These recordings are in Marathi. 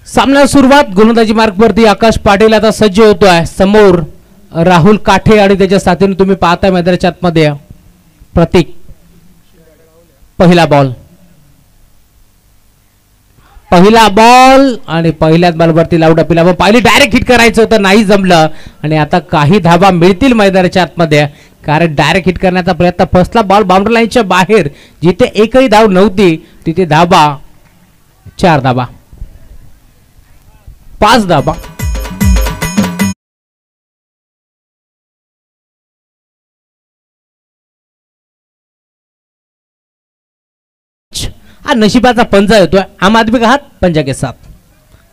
सामना सुरुवात गोलंदाजी मार्कवरती आकाश पाटील आता सज्ज होतोय. समोर राहुल काठे आणि त्याच्या साथीने तुम्ही पाहताय मैदानाच्या आतमध्ये प्रतीक. पहिला बॉल आणि पहिल्याच बॉलवरती लाऊड अपील. आपण पाहिली डायरेक्ट हिट करायचं होतं, नाही जमलं. आणि आता काही धाबा मिळतील मैदानाच्या आतमध्ये, कारण डायरेक्ट हिट करण्याचा प्रयत्न. फसला बॉल बाउंड्री लाईनच्या बाहेर, जिथे एकही धाव नव्हती तिथे धाबा. 4 धाबा, 5 धाबा. हा नशिबाचा पंजा येतोय. आम आदमी का हात पंजा के साथ.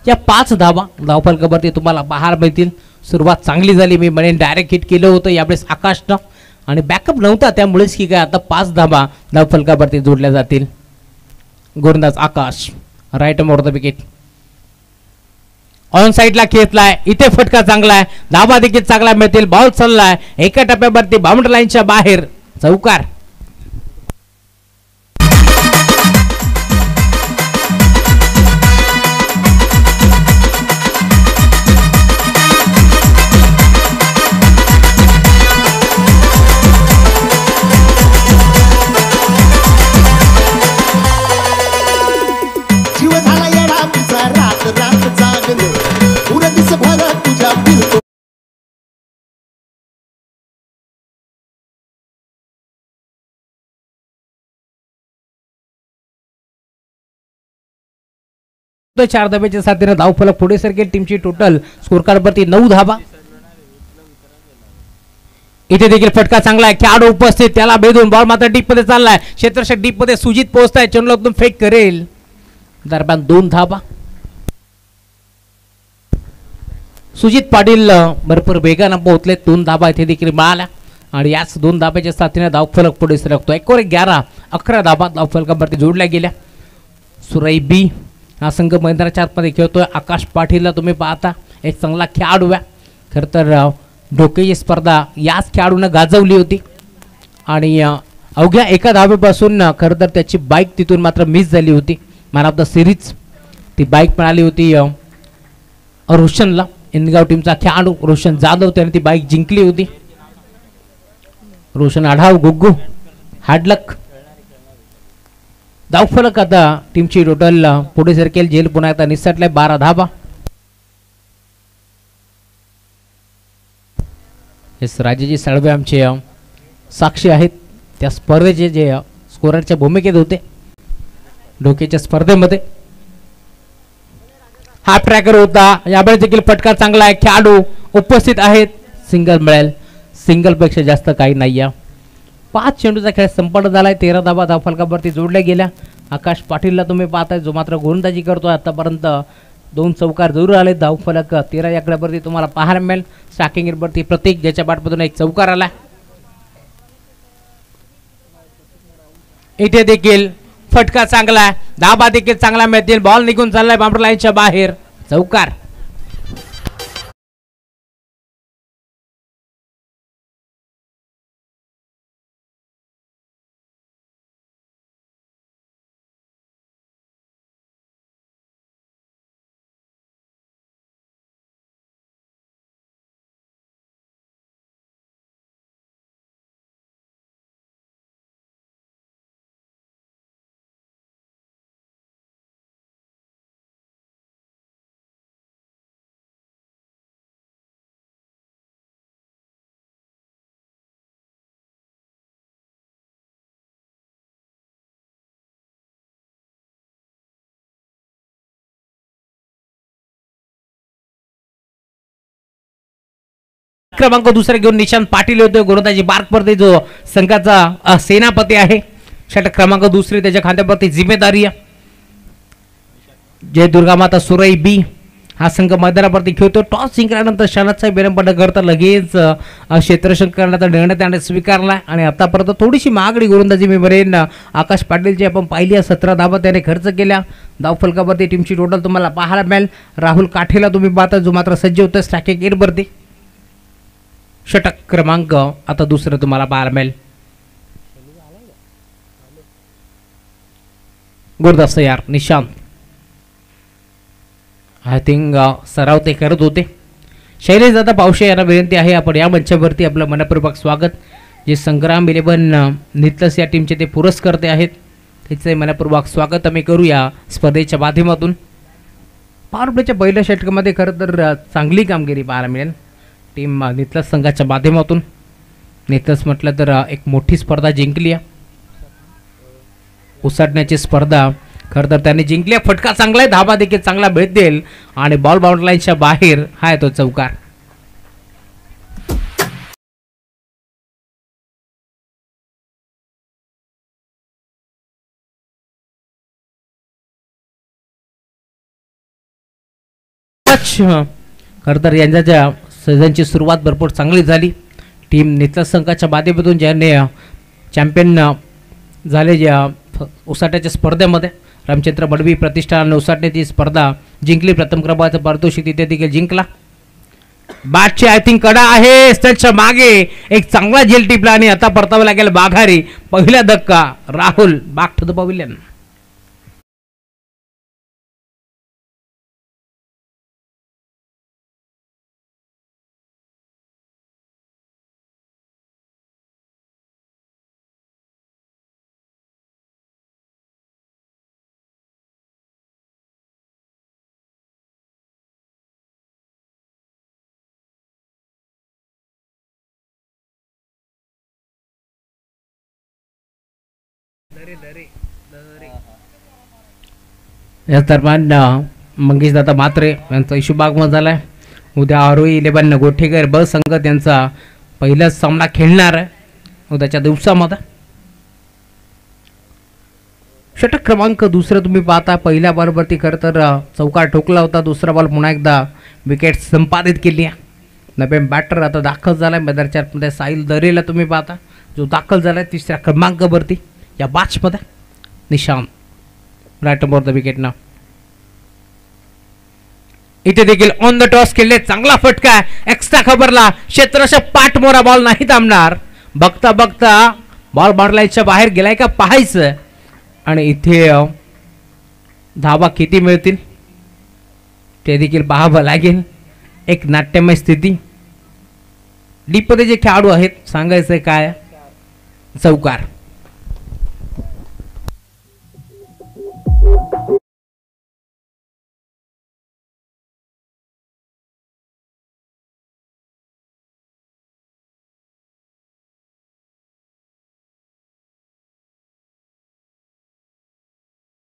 या 5 धाबा धावफलकावरती तुम्हाला पाहायला मिळतील. सुरुवात चांगली झाली, मी म्हणेन डायरेक्ट हिट केलं होतं यावेळेस आकाशनं, आणि बॅकअप नव्हता त्यामुळेच की काय आता 5 धाबा धावफलकावरती जोडल्या जातील. गोलंदाज Akash right more the wicket. On साइडला खेचलाय, इथे फटका चांगला आहे, धाबा देखील चांगला मिळतील. बॉल चाललाय एका टप्प्यावरती बाउंड्री लाईनच्या बाहेर, चौकार. तो 4 धाब्याच्या साथीने धावफलक पुढे सरकेल. टीमची टोटल स्कोर कार्ड वरती 9 धाबा. इथे देखील फटका चांगला आहे, खेळाडू उपस्थित, त्याला भेदून बॉल मात्र डीप मध्ये चाललाय. क्षेत्ररक्षक डीप मध्ये सुजित पोहोचताय, चेंडू फेक करेल. दरम्यान 2 धाबा. सुजित पाटील भरपूर वेगानं पोहोचले. 2 धाबा इथे देखील मिळाल्या आणि याच 2 धाब्याच्या साथीने धावफलक पुढे सरकतो. 11 धाबा धावफलकावरती जोडल्या गेल्या. सुरई बी हा संघ मैदानाच्या आतमध्ये खेळतोय. आकाश पाटीलला तुम्ही पाहता, एक चांगला खेळाडू आहे. खरं तर डोकेची स्पर्धा याच खेळाडूनं गाजवली होती आणि अवघ्या एका धावेपासून खरं तर त्याची बाईक तिथून मात्र मिस झाली होती. मॅन ऑफ द सिरीज ती बाईक मिळाली होती रोशनला. इंदगाव टीमचा खेळाडू रोशन जाधव त्याने ती बाईक जिंकली होती. रोशन आढाव गुग्गू हार्डलक. धावफलक आता टीमची टोटल पुढे सरकेल. जेल पुन्हा आता निसटलाय. 12 धाबा. हेच राजेजी साळवे आमचे साक्षी आहेत त्या स्पर्धेचे, जे स्कोररच्या भूमिकेत होते डोकेच्या स्पर्धेमध्ये. हा ट्रॅकर होता. यावेळेस देखील फटका चांगला आहे, खेळाडू उपस्थित आहेत. सिंगल मिळेल, सिंगल पेक्षा जास्त काही नाही. 5 चेंडूचा खेळ संपन्न झालाय. 13 धाबा धावफलकावरती जोडल्या गेल्या. आकाश पाटीलला तुम्ही पाहताय, जो मात्र गोलंदाजी करतोय. आतापर्यंत 2 चौकार जरूर आले. धावफलक 13 या आकड्यावरती तुम्हाला पाहायला मिळेल. स्ट्रायकिंग वरती प्रतीक, ज्याच्या बॅटमधून एक चौकार आला. इथे देखील फटका चांगला आहे, धाबा देखील चांगला मिळतील. बॉल निघून चाललाय बाउंड्री लाईनच्या बाहेर, चौकार. क्रमांक दुसरा घेऊन निशांत पाटील होते. गोलंदाजी बार्कवरती जो संघाचा सेनापती आहे. षटक क्रमांक दुसरी त्याच्या खांद्यावरती जिम्मेदारी आहे. जय दुर्गा माता सुरई बी हा संघ मैदानावरती खेळतो. टॉस जिंकल्यानंतर शनादसाहेब विलंब न करता लगेच क्षेत्ररक्षण करण्याचा निर्णय त्याने स्वीकारला आणि आतापर्यंत थोडीशी महागडी गोलंदाजी मी बरेन आकाश पाटीलची आपण पाहिली. 17 धाबा त्याने खर्च केल्या. धावफलकावरती टीमची टोटल तुम्हाला पाहायला मिळेल. राहुल काठेला तुम्ही पाहता, जो मात्र सज्ज होतं स्ट्रायकिंग एटवरती. षटक क्रमांक आता दुसरं तुम्हाला पाहायला मिळेल. गुरदास यार निशांत आय थिंक सराव ते करत होते. शैलेश दादा पावशे यांना विनंती आहे आपण या मंचावरती आपलं मनपूर्वक स्वागत. जे संग्राम 11 नितलस या टीमचे ते पुरस्कर्ते आहेत त्याचे मनपूर्वक स्वागत आम्ही करूया स्पर्धेच्या माध्यमातून. पॉवर प्लेच्या पहिल्या षटकामध्ये खरं तर चांगली कामगिरी पाहायला मिळेल टीम नितलस संघाच्या माध्यमातून. नितलस म्हटलं तर एक मोठी स्पर्धा जिंकली आहे. उसाटण्याची स्पर्धा खरं तर त्यांनी जिंकली. फटका चांगला आहे, धाबा देखील चांगला भेट देईल आणि बॉल बाउंड्री लाईनच्या बाहेर हा आहे तो चौकार. खरं तर यांच्या सीझनची सुरुवात भरपूर चांगली झाली. टीम नितलस संघाच्या माध्यमातून ज्याने चॅम्पियन झाले ज्या उसाट्याच्या स्पर्धेमध्ये रामचंद्र बडवी प्रतिष्ठान उसाटण्याची स्पर्धा जिंकली. प्रथम क्रमांकाचं पारितोषिक तिथे देखील जिंकला. बॅटची आय थिंक कडा आहे त्याच्या मागे एक चांगला झेल टिपला आणि आता परतावं लागेल बाघारी. पहिला धक्का Rahul back to the pavilion. या दरम्यान मंगेश दादा म्हात्रे यांचा इशू आगमन झालाय. उद्या आरोही 11 गोठेकर ब संघ त्यांचा पहिलाच सामना खेळणार आहे उद्याच्या दिवसामध्ये. षटक क्रमांक दुसरं तुम्ही पाहता पहिल्या बॉलवरती खरं तर चौकार ठोकला होता. दुसरा बॉल पुन्हा एकदा विकेट संपादित केली आहे. नवीन बॅटर आता दाखल झाला मैदानाच्या मध्ये साहिल दरेला तुम्ही पाहता जो दाखल झाला आहे तिसऱ्या क्रमांकावरती या मॅचमध्ये. Nishant right over the wicket ना. इथे देखील ऑन द टॉस खेळले चांगला फटका एक्स्ट्रा खबरला क्षेत्ररक्षक पाठमोरा बॉल नाही थांबणार. बघता बघता बॉल बाउंड्रीच्या बाहेर गेलाय का पाहायचं आणि इथे धाबा किती मिळतील ते देखील पाहावं लागेल. एक नाट्यमय स्थिती. डीपमध्ये जे खेळाडू आहेत सांगायचंय काय चौकार.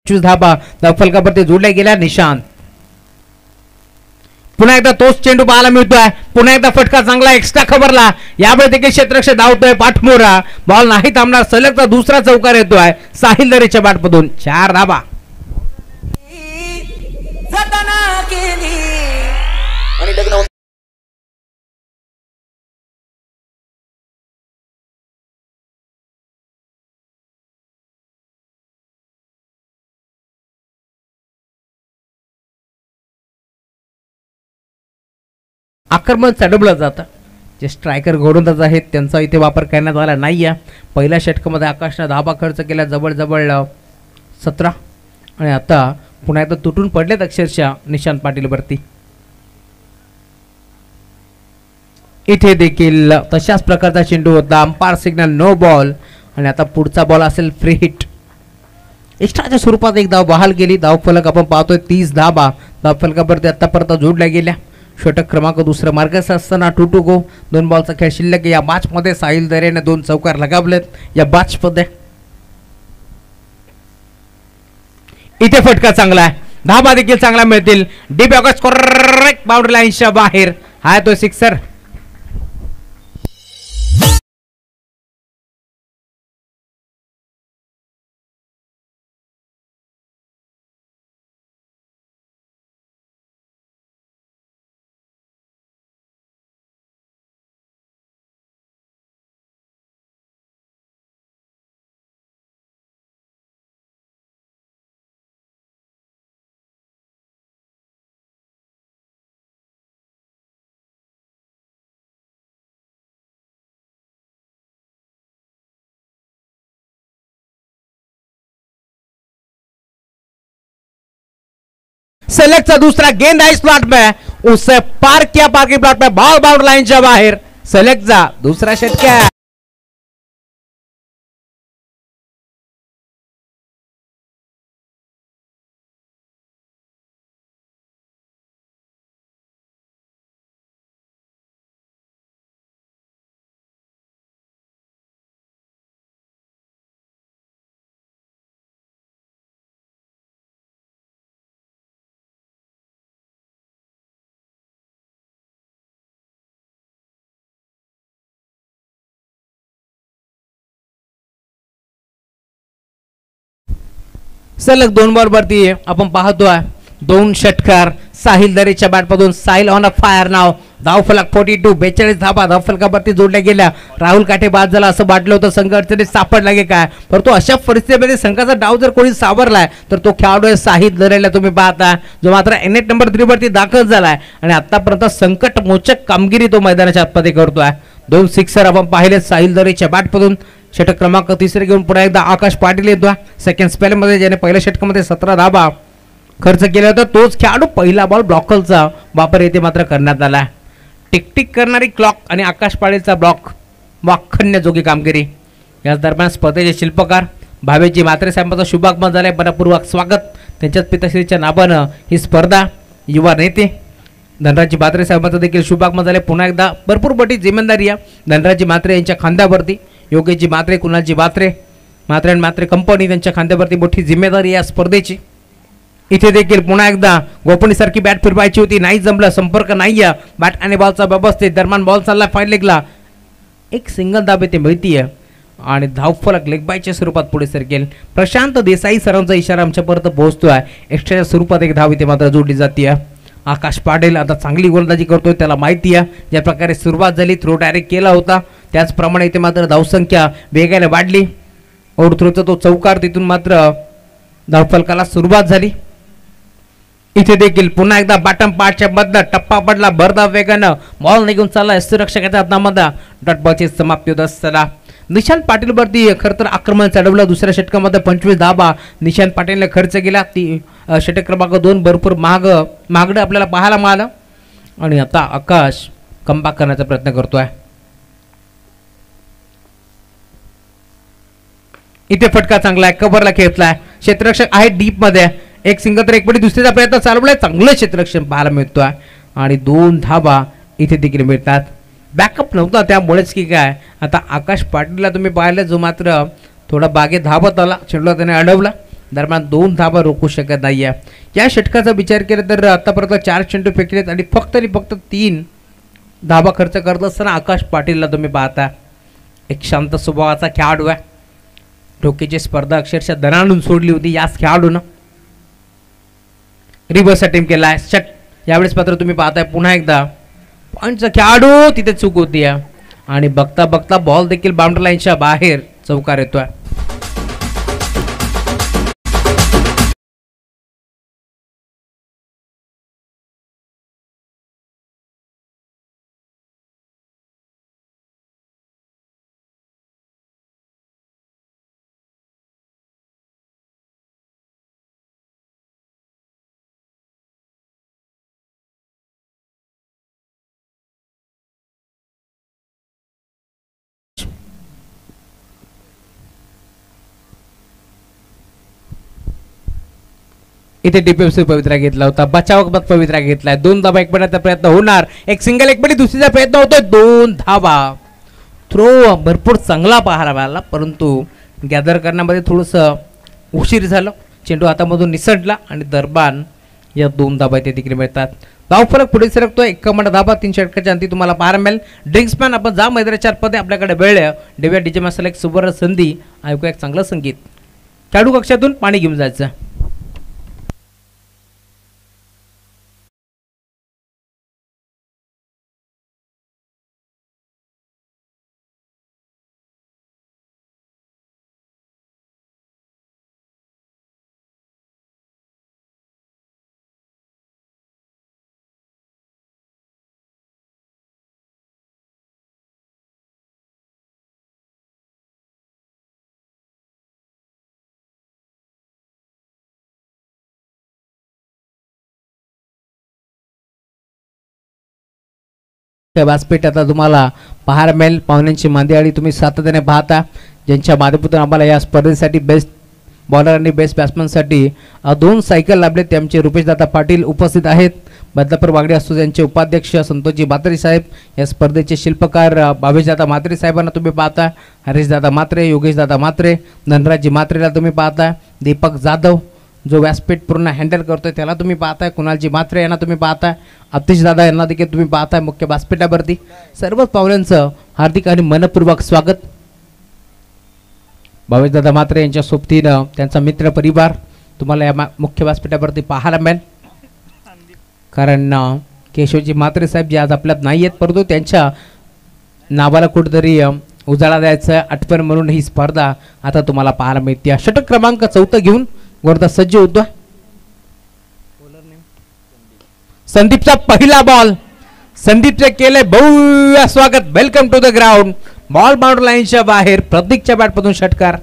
धाबा फलकावरती जोडल्या गेल्या. निशांत पुन्हा एकदा तोच चेंडू पाहायला मिळतोय. पुन्हा एकदा फटका चांगला एक्स्ट्रा खबरला. यावेळी देखील क्षेत्ररक्षक धावतोय पाठमोरा बॉल नाही थांबणार. सलगचा दुसरा चौकार येतोय साहिल दरेच्या बॅटमधून. 4 धाबा. आक्रमण चढवलं जातं. जे स्ट्रायकर गोलंदाज आहेत त्यांचा इथे वापर करण्यात आला नाही आहे. पहिल्या षटकामध्ये आकाशनं धाबा खर्च केला जवळजवळ 17 आणि आता पुन्हा एकदा तुटून पडलेत अक्षरशः निशांत पाटील वरती. इथे देखील तशाच प्रकारचा चेंडू होता. अंपायर सिग्नल नो बॉल आणि आता पुढचा बॉल असेल फ्री हिट. एक्स्ट्राच्या स्वरूपात एक धाव बहाल केली. धावफलक आपण पाहतोय 30 धाबा धावफलकावरती आतापर्यंत जोडल्या गेल्या. षटक क्रमांक दुसरं मार्गस्थ असताना 2 गो 2 बॉलचा खेळ शिल्लक. या मॅचमध्ये साहिल दरेने 2 चौकार लगावलेत या मॅचमध्ये. इथे फटका चांगला आहे. धाबा देखील चांगला मिळतील. डीप ऑगस्ट करेक्ट बाउंड्री लाईनच्या बाहेर हा तो सिक्सर. सेलेक्टचा दूसरा गेंद है स्लॉट में, उससे पार किया पार्किंग प्लॉट में, बॉल बाउंड लाईनच्या बाहेर. सेलेक्टचा दूसरा षटकार. सलग 2 बॉल वरती आपण पाहतोय 2 षटकार साहिल दरेच्या बॅटमधून. साहिल ऑन अ फायर नाव. धावफलक 42, 42 धाबा धावफलकावरती जोडल्या गेल्या. राहुल काठे बाद झाला असं वाटलं होतं, संघ अडचणीत सापडला की काय, परंतु अशा परिस्थितीमध्ये संघाचा डाव जर कोणी सावरलाय तर तो खेळाडू आहे साहिल दरेला तुम्ही पाहता, जो मात्र एनेट नंबर 3 वरती दाखल झालाय आणि आतापर्यंत संकटमोचक कामगिरी तो मैदानाच्या आतमध्ये करतोय. 2 सिक्सर आपण पाहिले साहिल दरेच्या बॅटमधून. षटक क्रमांक 3 घेऊन पुन्हा एकदा आकाश पाटील येतो सेकंड स्पेल मध्ये, ज्याने पहिल्या षटकामध्ये 17 धाबा खर्च केला होता. तोच खेळाडू पहिला बॉल ब्लॉकलचा वापर येथे मात्र करण्यात आला. टिकटिक करणारी क्लॉक आणि आकाश पाटीलचा ब्लॉक वाखण्याजोगी कामगिरी. याच दरम्यान स्पर्धेचे शिल्पकार भावेजी म्हात्रे साहेबांचा शुभागमन झाले. मनपूर्वक स्वागत. त्यांच्याच पिताश्रीच्या नावानं ही स्पर्धा युवा नेते धनराजी म्हात्रे साहेबांचं देखील शुभागमन झाले. पुन्हा एकदा भरपूर मोठी जिम्मेदारी आहे धनराजी म्हात्रे यांच्या खांद्यावरती. योगेशजी म्हात्रे, कुणालजी म्हात्रे, म्हात्रे अँड म्हात्रे कंपनी त्यांच्या खांद्यावरती मोठी जिम्मेदारी या स्पर्धेची. इथे देखील पुन्हा एकदा गोपनीसारखी बॅट फिरवायची होती, नाही जमलं, संपर्क नाही आहे बॅट आणि बॉलचा व्यवस्थित. दरम्यान बॉल चालला फाईन लेगला, एक सिंगल धाब येते मिळतीये आणि धावफलक लेगबायच्या स्वरूपात पुढे सरकेल. प्रशांत देसाई सरांचा इशारा आमच्यापर्यंत पोहोचतोय. एक्स्ट्राच्या स्वरूपात एक धाव इथे मात्र जोडली जाते. आकाश पाटील आता चांगली गोलंदाजी करतोय, त्याला माहिती आहे ज्या प्रकारे सुरुवात झाली, थ्रो डायरेक्ट केला होता त्याचप्रमाणे इथे मात्र धावसंख्या वेगाने वाढली. ओव्हरथ्रोचा तो चौकार, तिथून मात्र धावफलकाला सुरुवात झाली. इथे देखील पुन्हा एकदा बॉटम पार्टच्या मधनं टप्पा पडला, भरधाव वेगानं बॉल निघून चालला सुरक्षकाच्या हातामध्ये. डॉट बॉलची समाप्ती होत असताना निशांत पाटील वरती खरं तर आक्रमण चढवलं. दुसऱ्या षटकामध्ये 25 धाबा निशांत पाटीलने खर्च केला. ती षटक क्रमांक 2 भरपूर महागडं आपल्याला पाहायला मिळालं आणि आता आकाश कमबॅक करण्याचा प्रयत्न करतोय. इथे फटका चांगला आहे, कव्हरला खेचलाय, क्षेत्ररक्षक आहे डीप मध्ये. एक सिंगल तर एक पडी दुसरीचा प्रयत्न चालवलाय, चांगलं क्षेत्ररक्षण पाहायला मिळतोय आणि 2 धाबा इथे देखील मिळतात. बॅकअप नव्हता त्यामुळेच की काय, आता आकाश पाटीलला तुम्ही पाहिलं जो मात्र थोडा बागे धावत आला, चेंडूला त्याने अडवला. दरम्यान 2 धाबा रोखू शकत नाहीये. या षटकाचा विचार केला तर आतापर्यंत 4 चेंडू फेकलेत आणि फक्त 3 धाबा खर्च करत असताना आकाश पाटीलला तुम्ही पाहता. एक शांत स्वभावाचा खेळाडू आहे. डोक्याची स्पर्धा अक्षरशः दणाणून सोडली होती याच खेळाडूनं. रिव्हर्स अटेम्प्ट केलाय शट. यावेळेस मात्र तुम्ही पाहताय पुन्हा एकदा पॉईंटचा खेळाडू तिथे चूक होती आणि बघता बघता बॉल देखील बाउंड्री लाईनच्या बाहेर चौकार येतोय. इथे डीपीएफसी पवित्रा घेतला होता, बचाव पवित्रा घेतलाय. 2 धाबा एक पडण्याचा प्रयत्न होणार, एक सिंगल एक पडी दुसरीचा प्रयत्न होतोय. 2 धाबा. थ्रो भरपूर चांगला पाहायला मिळाला, परंतु गॅदर करण्यामध्ये थोडंसं उशीर झालं. चेंडू हातामधून निसटला आणि दरम्यान या 2 धाबा इथे देखील मिळतात. धावफलक पुढे सरकतोय. 51 धाबा 3 षटकाच्या अंती तुम्हाला पाहायला मिळेल. ड्रिंक्समॅन आपण जा मैदानाच्या आतमध्ये आपल्याकडे वेळ आहे. डेव्या डीजे मसाला एक सुवर्ण संधी. ऐकूया एक चांगलं संगीत. खेळाडू कक्षातून पाणी घेऊन जायचं. व्यासपीठ आता तुम्हाला पाहायला मिळेल. पाहुण्यांची मांदियाळी तुम्ही सातत्याने पाहता, ज्यांच्या माध्यमातून आम्हाला या स्पर्धेसाठी बेस्ट बॉलर आणि बेस्ट बॅट्समनसाठी 2 सायकल लाभले. ते आमचे रुपेशदादा पाटील उपस्थित आहेत. बदलापूर वागडे असतो यांचे उपाध्यक्ष संतोषजी म्हात्रे साहेब, या स्पर्धेचे शिल्पकार भावेशदादा म्हात्रे साहेबांना तुम्ही पाहता, हरीशदादा म्हात्रे, योगेशदादा म्हात्रे, धनराजजी म्हात्रेला तुम्ही पाहता, दीपक जाधव जो व्यासपीठ पूर्ण हँडल करतोय त्याला तुम्ही पाहताय, कुणालजी म्हात्रे यांना तुम्ही पाहताय, अतिशदादा यांना देखील तुम्ही पाहताय मुख्य व्यासपीठावरती. सर्वच पाहुण्यांचं हार्दिक आणि मनपूर्वक स्वागत. भावेशदादा म्हात्रे यांच्या सोबतीनं त्यांचा मित्र परिवार तुम्हाला या मुख्य व्यासपीठावरती पाहायला मिळेल. कारण केशवजी म्हात्रे साहेब जे आज आपल्यात नाही आहेत, परंतु त्यांच्या नावाला कुठेतरी उजाळा द्यायचं आठवण म्हणून ही स्पर्धा आता तुम्हाला पाहायला मिळते. षटक क्रमांक 4 घेऊन गोरदा सज्ज होतो. संदीपचा पहिला बॉल, संदीपचे केले भव्य स्वागत. Welcome to the ground. Ball boundary लाईनच्या बाहेर, प्रतीकच्या बॅटमधून षटकार.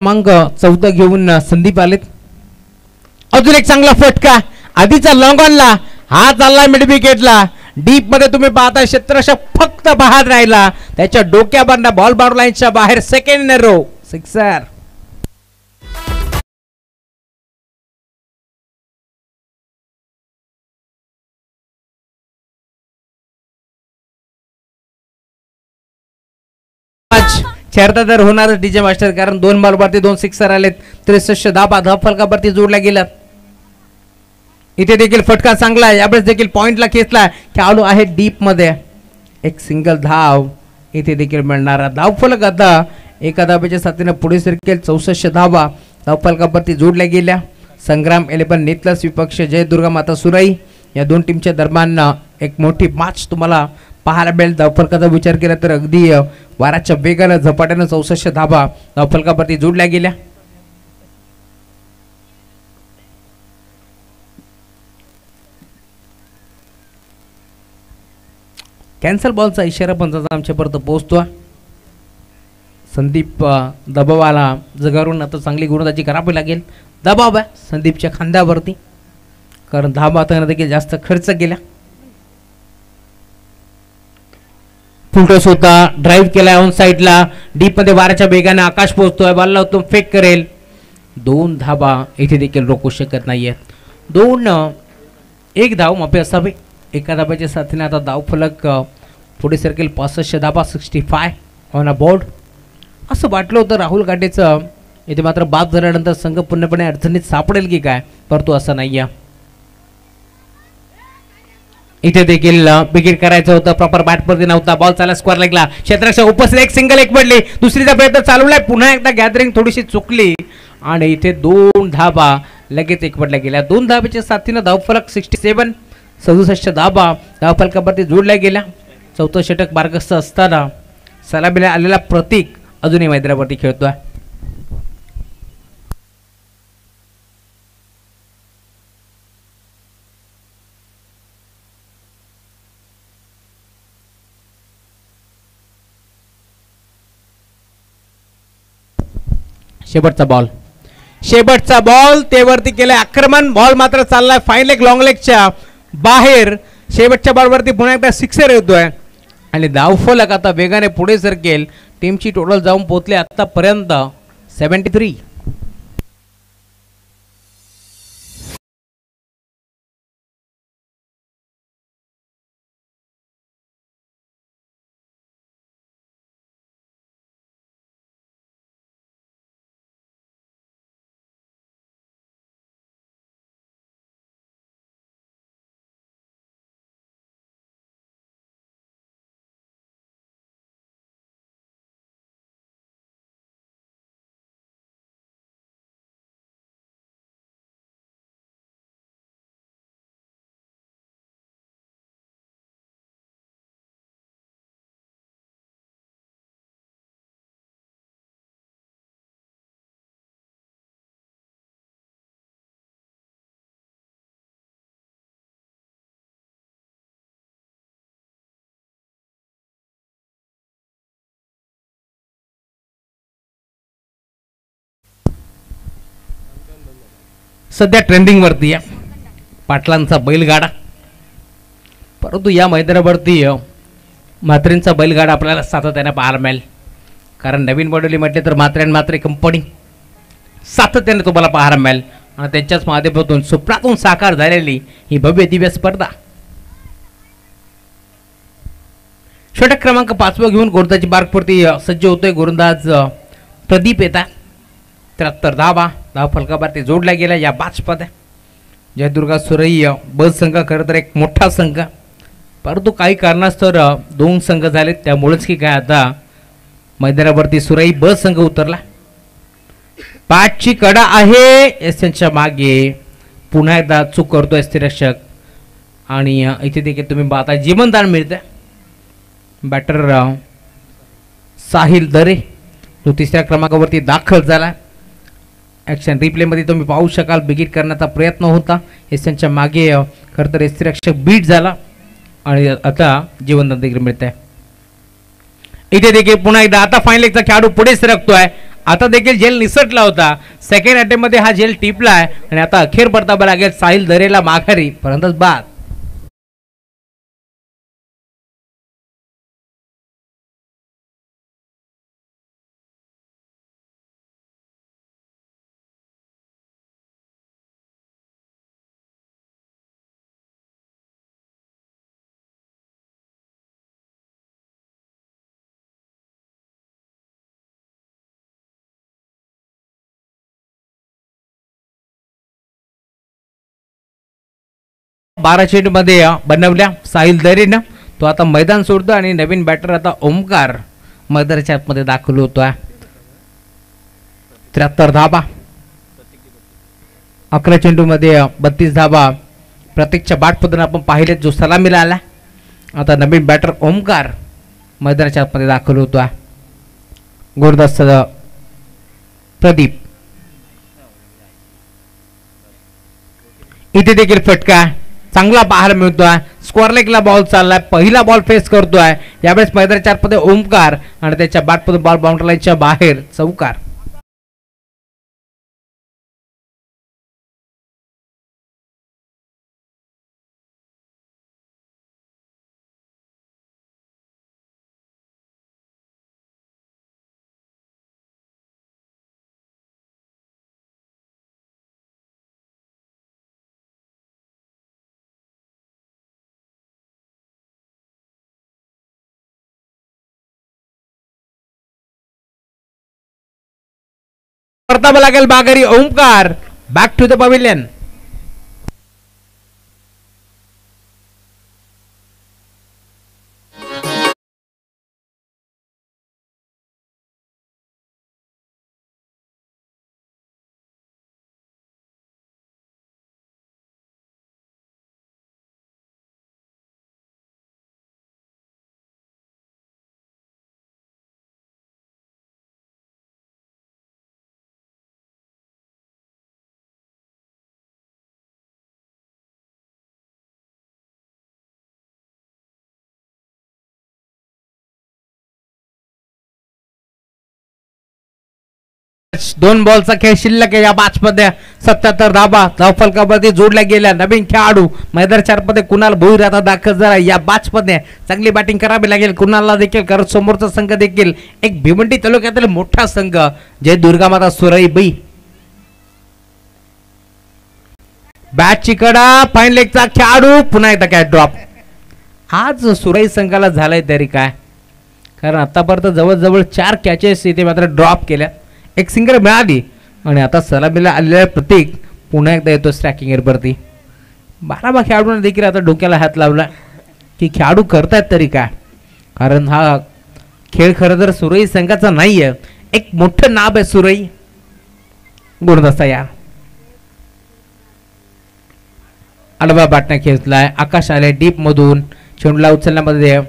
क्रमांक 14 घेऊन संदीप आलेत. अजून एक चांगला फटका आधीचा लॉंग ऑनला, हा चालला मिड विकेटला. डीप मध्ये तुम्ही पाहता क्षेत्ररक्षक फक्त बाहेर राहिला, त्याच्या डोक्याबंद बॉल बाउंड्री लाईनच्या बाहेर. Second in a row sixer. चर्चा तर होणारच डीजे मास्टर, कारण 2 बॉलवरती 2 सिक्सर आलेत. 63 धाबा फलकावरती जोडल्या गेल्यात. इथे देखील फटका चांगला आहे, यावेळेस देखील पॉइंटला खेचला. खेळाडू आहे डीप मध्ये. एक सिंगल धाव इथे देखील मिळणारा. धावफलक आता एका धाब्याच्या साथीने पुढे सरकेल. 64 धावा धावफलकावरती जोडल्या गेल्या. संग्राम 11 नेतलस विपक्ष जय दुर्गा माता सुराई या 2 टीमच्या दरम्यान एक मोठी मॅच तुम्हाला पाहायला मिळेल. धावफलकाचा विचार केला तर अगदी वाराच्या वेगानं झपाट्यानं 64 धाबा धावफलकावरती जोडल्या गेल्या. कॅन्सल बॉलचा इशारा पण आमच्यापर्यंत पोहोचतो. संदीप दबावाला जगावरून आता चांगली गोलंदाजी करावी लागेल. दबाव आहे संदीपच्या खांद्यावरती, कारण धाबा देखील जास्त खर्च केला. फुलटॉस होता, ड्राईव्ह केलाय ऑन साईडला. डीप मध्ये वाऱ्याच्या वेगाने आकाश पोहोचतोय. बॉलला तो फेक करेल. 2 धाबा इथे देखील रोखू शकत नाहीयेत. 1 धाव माफी असावी. एका धाब्याच्या साथीने आता धाव फलक पुढे सरकेल. 65 धाबा 65 ऑन अ बोर्ड. असं वाटलं होतं राहुल गाडेचं इथे मात्र बाद झाल्यानंतर संघ पूर्णपणे अडचणीत सापडेल की काय, परंतु असं नाही आहे. इथे देखील विकेट करायचं होतं, प्रॉपर बॅटवरती नव्हता. बॉल चाला स्क्वेअर लेगला. क्षेत्ररक्षक उपस्थित. एक सिंगल एक पडली. दुसरीचा प्रयत्न चालवलाय. पुन्हा एकदा गॅदरिंग थोडीशी चुकली आणि इथे 2 धाबा लगेच एक पडल्या गेल्या. 2 धाब्याच्या साथीनं धावफलक 67. 67 धाबा धावफलकावरती जोडल्या गेल्या. 4थं षटक मार्गस्थ असताना सलामीला आलेला प्रतीक अजूनही मैदानावरती खेळतोय. शेवटचा बॉल ते वरती केले आक्रमण. बॉल मात्र चाललाय फाईन लेग लॉंग लेगच्या बाहेर. शेवटच्या बॉलवरती पुन्हा एकदा सिक्सर येतोय आणि धावफलक आता वेगाने पुढे सरकेल. टीमची टोटल जाऊन पोहोचले आतापर्यंत 73. सध्या ट्रेंडिंगवरती आहे पाटलांचा बैलगाडा, परंतु या मैदानावरती म्हात्रेंचा बैलगाडा आपल्याला सातत्याने पाहायला मिळेल. कारण नवीन मॉडेल म्हटले तर म्हात्रे कंपनी सातत्याने तुम्हाला पाहायला मिळेल आणि त्यांच्याच माध्यमातून स्वप्नातून साकार झालेली ही भव्य दिव्य स्पर्धा. षटक क्रमांक 5 घेऊन गोलंदाजी मार्गवरती सज्ज होतोय गोलंदाज प्रदीप येतात. 73 धावा फलकावरती जोडल्या गेल्या या बाचपद. जयदुर्गा सुरई ब संघ खरं तर एक मोठा संघ, परंतु काही कारणास्तव 2 संघ झाले, त्यामुळेच की काय आता मैदानावरती सुरई ब संघ उतरला. 5ची कडा आहे एसच्या मागे, पुन्हा एकदा चूक करतोय स्थिरक्षक आणि इथे देखील तुम्ही पाहता जीवनदान मिळतं. बॅटर साहिल दरे तो 3ऱ्या क्रमांकावरती दाखल झाला. ॲक्शन रिप्लेमध्ये तुम्ही पाहू शकाल बिगिट करण्याचा प्रयत्न होता, एसच्या मागे खरं तर स्थिरक्षक बीट झाला आणि आता जीवनदान देखील मिळत आहे. इथे देखील पुन्हा एकदा आता फायनल एकचा खेळाडू पुढे सरकतोय. आता देखील झेल निसटला होता, सेकंड अटेम्प्ट मध्ये हा झेल टिपलाय आणि आता अखेर परतावा लागेल साहिल दरेला माघारी, परंतु बाद. बारा चेंडू मध्ये बनवल्या साहिल दरेनं, तो आता मैदान सोडतो आणि नवीन बॅटर आता ओमकार मैदानाच्या आतमध्ये दाखल होतोय. 73 धावा 11 चेंडू मध्ये 32 धावा प्रत्येकच्या बाटपद्धतीने आपण पाहिले जो सलामीला आला. आता नवीन बॅटर ओमकार मैदानाच्या आतमध्ये दाखल होतोय. गोलंदाज प्रदीप, इथे देखील फटका चांगला पाहायला मिळतोय. स्क्वेअर लेगला बॉल चाललाय, पहिला बॉल फेस करतोय यावेळेस मैदानाच्या आतमध्ये ओमकार आणि त्याच्या बॅटमधून बॉल बाउंड्री लाईनच्या बाहेर चौकार. परतावा लागेल माघारी Omkar. Back to the pavilion. दोन बॉलचा खेळ शिल्लक आहे या मॅच मध्ये. 77 धावा धावफलकावरती जोडल्या गेल्या. नवीन खेळाडू मैदान 4 मध्ये कुणाल भोईर आता दाखल झाला या मॅच मध्ये. चांगली बॅटिंग करावी लागेल कुणालला देखील, कारण समोरचा संघ देखील एक भिवंडी तालुक्यातील मोठा संघ जय दुर्गामाता सुरईबाई. बॅटची कडा फाईन लेगचा खेळाडू पुन्हा एकदा काय ड्रॉप. आज सुरई संघाला झालंय तरी काय, कारण आतापर्यंत जवळजवळ 4 कॅचेस इथे मात्र ड्रॉप केल्या, एक सिंगल मिळाली आणि आता सलामीला आलेला प्रतीक पुन्हा एकदा येतो स्ट्रायकिंग एरवरती. 12 खेळाडूंना देखील आता डोक्याला हात लावला की खेळाडू करतायत तरी काय, कारण हा खेळ खरं तर सुरई संघाचा नाहीये, एक मोठं नाव आहे सुरई गुणदस्ता. या आडवा बाटण्या खेचलाय, आकाश आले डीप मधून, चेंडूला उचलण्यामध्ये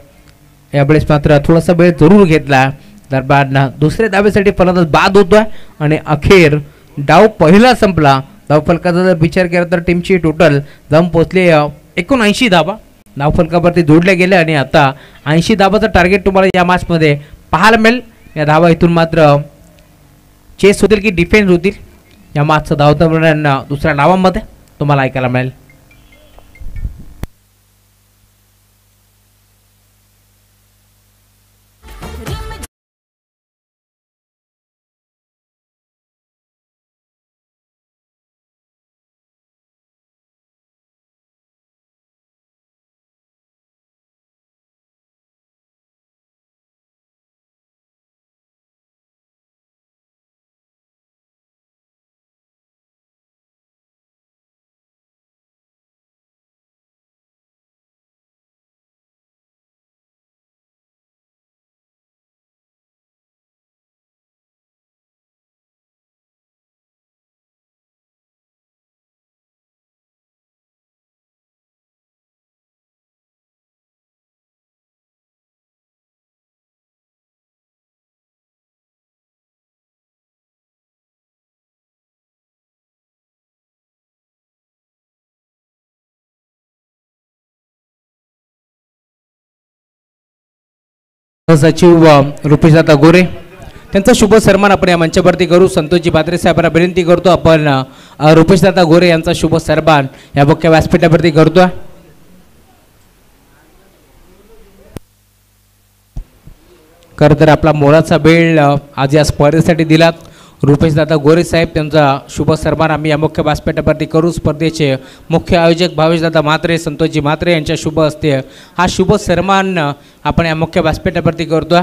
यावेळेस मात्र थोडासा वेळ जरूर घेतला. दरम्यान दुसऱ्या धावेसाठी फलंदाज बाद होतोय आणि अखेर डाव पहिला संपला. धावफलकाचा जर विचार केला तर टीमची टोटल जाऊन पोहोचले 79 धावा धावफलकावरती जोडल्या गेल्या आणि आता 80 धावाचं टार्गेट तुम्हाला या मॅच मध्ये पाहायला मिळेल. या धावा इथून मात्र चेस होतील की डिफेन्स होतील या मागचं धावतं वर्णन दुसऱ्या डावामध्ये तुम्हाला ऐकायला मिळेल. सचिव रुपेशदादा गोरे त्यांचा शुभ सन्मान आपण या मंचावरती करू. संतोषजी भात्रे साहेबांना विनंती करतो आपण रुपेशदादा गोरे यांचा शुभ सन्मान या मुख्य व्यासपीठावरती करतो. खरं तर आपला मोलाचा वेळ आज या स्पर्धेसाठी दिलात. रुपेशदादा गोरे साहेब त्यांचा शुभ सन्मान आम्ही या मुख्य व्यासपीठावरती करू. स्पर्धेचे मुख्य आयोजक भावेशदादा म्हात्रे, संतोषजी म्हात्रे यांच्या शुभ हस्ते हा शुभ सन्मान आपण या मुख्य व्यासपीठावरती करतो.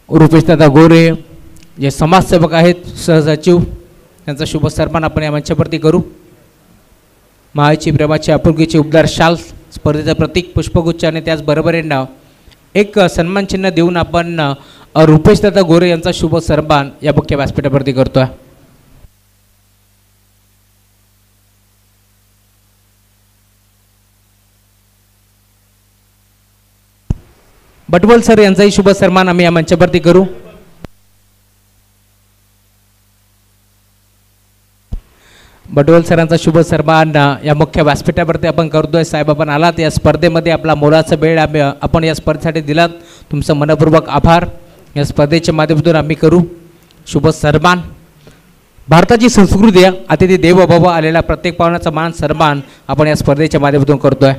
रुपेशदादा गोरे जे समाजसेवक आहेत, सहसचिव, त्यांचा शुभ सन्मान आपण या मंचावरती करू. मायेची, प्रेमाची, आपुलकीची उबदार शाल, स्पर्धेचं प्रतीक, पुष्पगुच्छ आणि त्याचबरोबरीनं एक सन्मान चिन्ह देऊन आपण रुपेशदादा गोरे यांचा शुभ सन्मान या मुख्य व्यासपीठावरती करतोय. बटवल सर यांचाही शुभ सन्मान आम्ही या मंचावरती करू. बटवल सरांचा शुभ सन्मान या मुख्य व्यासपीठावरती आपण करतोय. साहेब आपण आलात या स्पर्धेमध्ये, आपला मोलाचा वेळ आपण या स्पर्धेसाठी दिलात. तुमचं मनपूर्वक आभार. या स्पर्धेच्या माध्यमातून आम्ही करू शुभ सन्मान. भारताची संस्कृती आहे, अतिथी देवो भव, आलेला प्रत्येक पाहुण्याचा मान सन्मान आपण या स्पर्धेच्या माध्यमातून करतोय.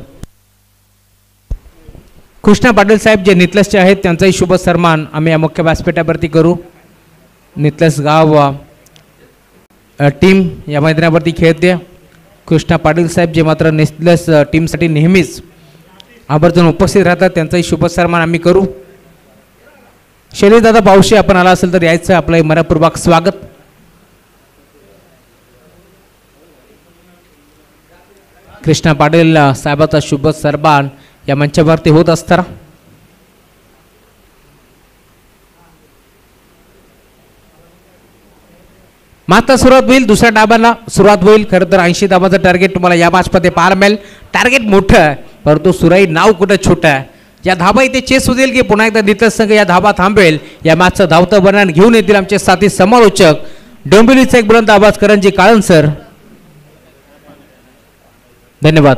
कृष्णा पाटील साहेब जे नितलसचे आहेत त्यांचाही शुभ सन्मान आम्ही या मुख्य व्यासपीठावरती करू. नितलस गाव टीम या मैदानावरती खेळते. कृष्णा पाटील साहेब जे मात्र नितलस टीमसाठी नेहमीच आवर्जून उपस्थित राहतात, त्यांचाही शुभ सन्मान आम्ही करू. शैलेशदादा पावशे आपण आला असेल तर यायचं, आपलं मनपूर्वक स्वागत. कृष्णा पाटील साहेबाचा शुभ सन्मान या मंचावरती होत असताना मात्र सुरुवात होईल. दुसऱ्या डाबाला सुरुवात होईल. खरं तर 80 धाबाचं टार्गेट तुम्हाला या मॅचमध्ये पाहायला मिळेल. टार्गेट मोठं आहे, परंतु सुराई नाव कुठं छोटं आहे. या धाबा इथे चेस होईल की पुन्हा एकदा नितलस संघ या धाबा थांबेल, या मॅचचं धावतं वर्णन घेऊन येतील आमचे साथी समालोचक डोंबिवलीचा एक बुलंद आवाज करंजी काळन सर. धन्यवाद.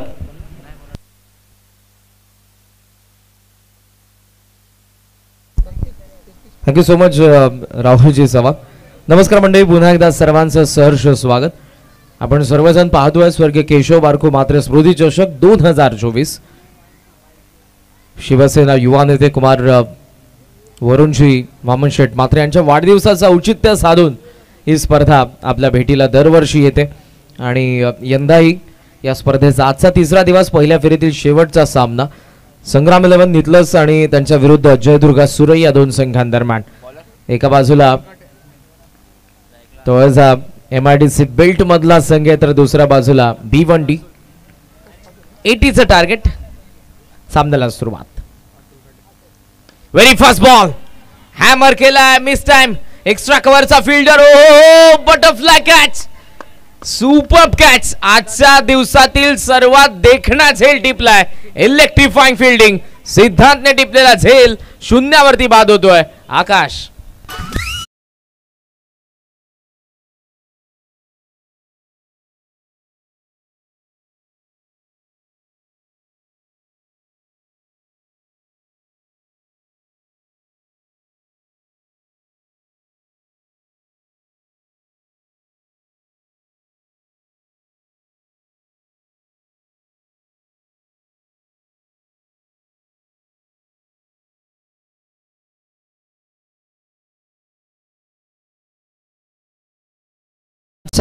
Thank you so much Rahulji Chavan. नमस्कार मंडळी, पुन्हा एकदा सर्वांचं सहर्ष स्वागत. आपण सर्वजण पाहतोय स्वर्गीय केशव बारको मात्रे स्मृती चषक 2024. शिवसेना युवा नेते कुमार वरुणजी वामन शेठ मात्रे यांच्या वाढदिवसाचं औचित्य साधून ही स्पर्धा आपल्या भेटीला दरवर्षी येते आणि यंदाही या स्पर्धेचा आजचा तिसरा दिवस, पहिल्या फेरीतील शेवटचा सामना संग्राम 11 नितलस आणि त्यांच्या विरुद्ध जयदुर्गा सुरई या दोन संघांदरम्यान. एका बाजूला तळजा MIDC बेल्ट मधला संघ आहे, तर दुसऱ्या बाजूला B1D 80चं टार्गेट. सामन्याला सुरुवात. व्हेरी फास्ट बॉल, हॅमर केलाय, मिस टाइम, एक्स्ट्रा कव्हरचा फिल्डर, ओ बटरफ्लाय कॅच, सुपर कॅच. आजच्या दिवसातील सर्वात देखणा झेल टिपलाय, इलेक्ट्रिफाइंग फिल्डिंग. सिद्धांतने टिपलेला झेल शून्यावरती बाद होतोय. आकाश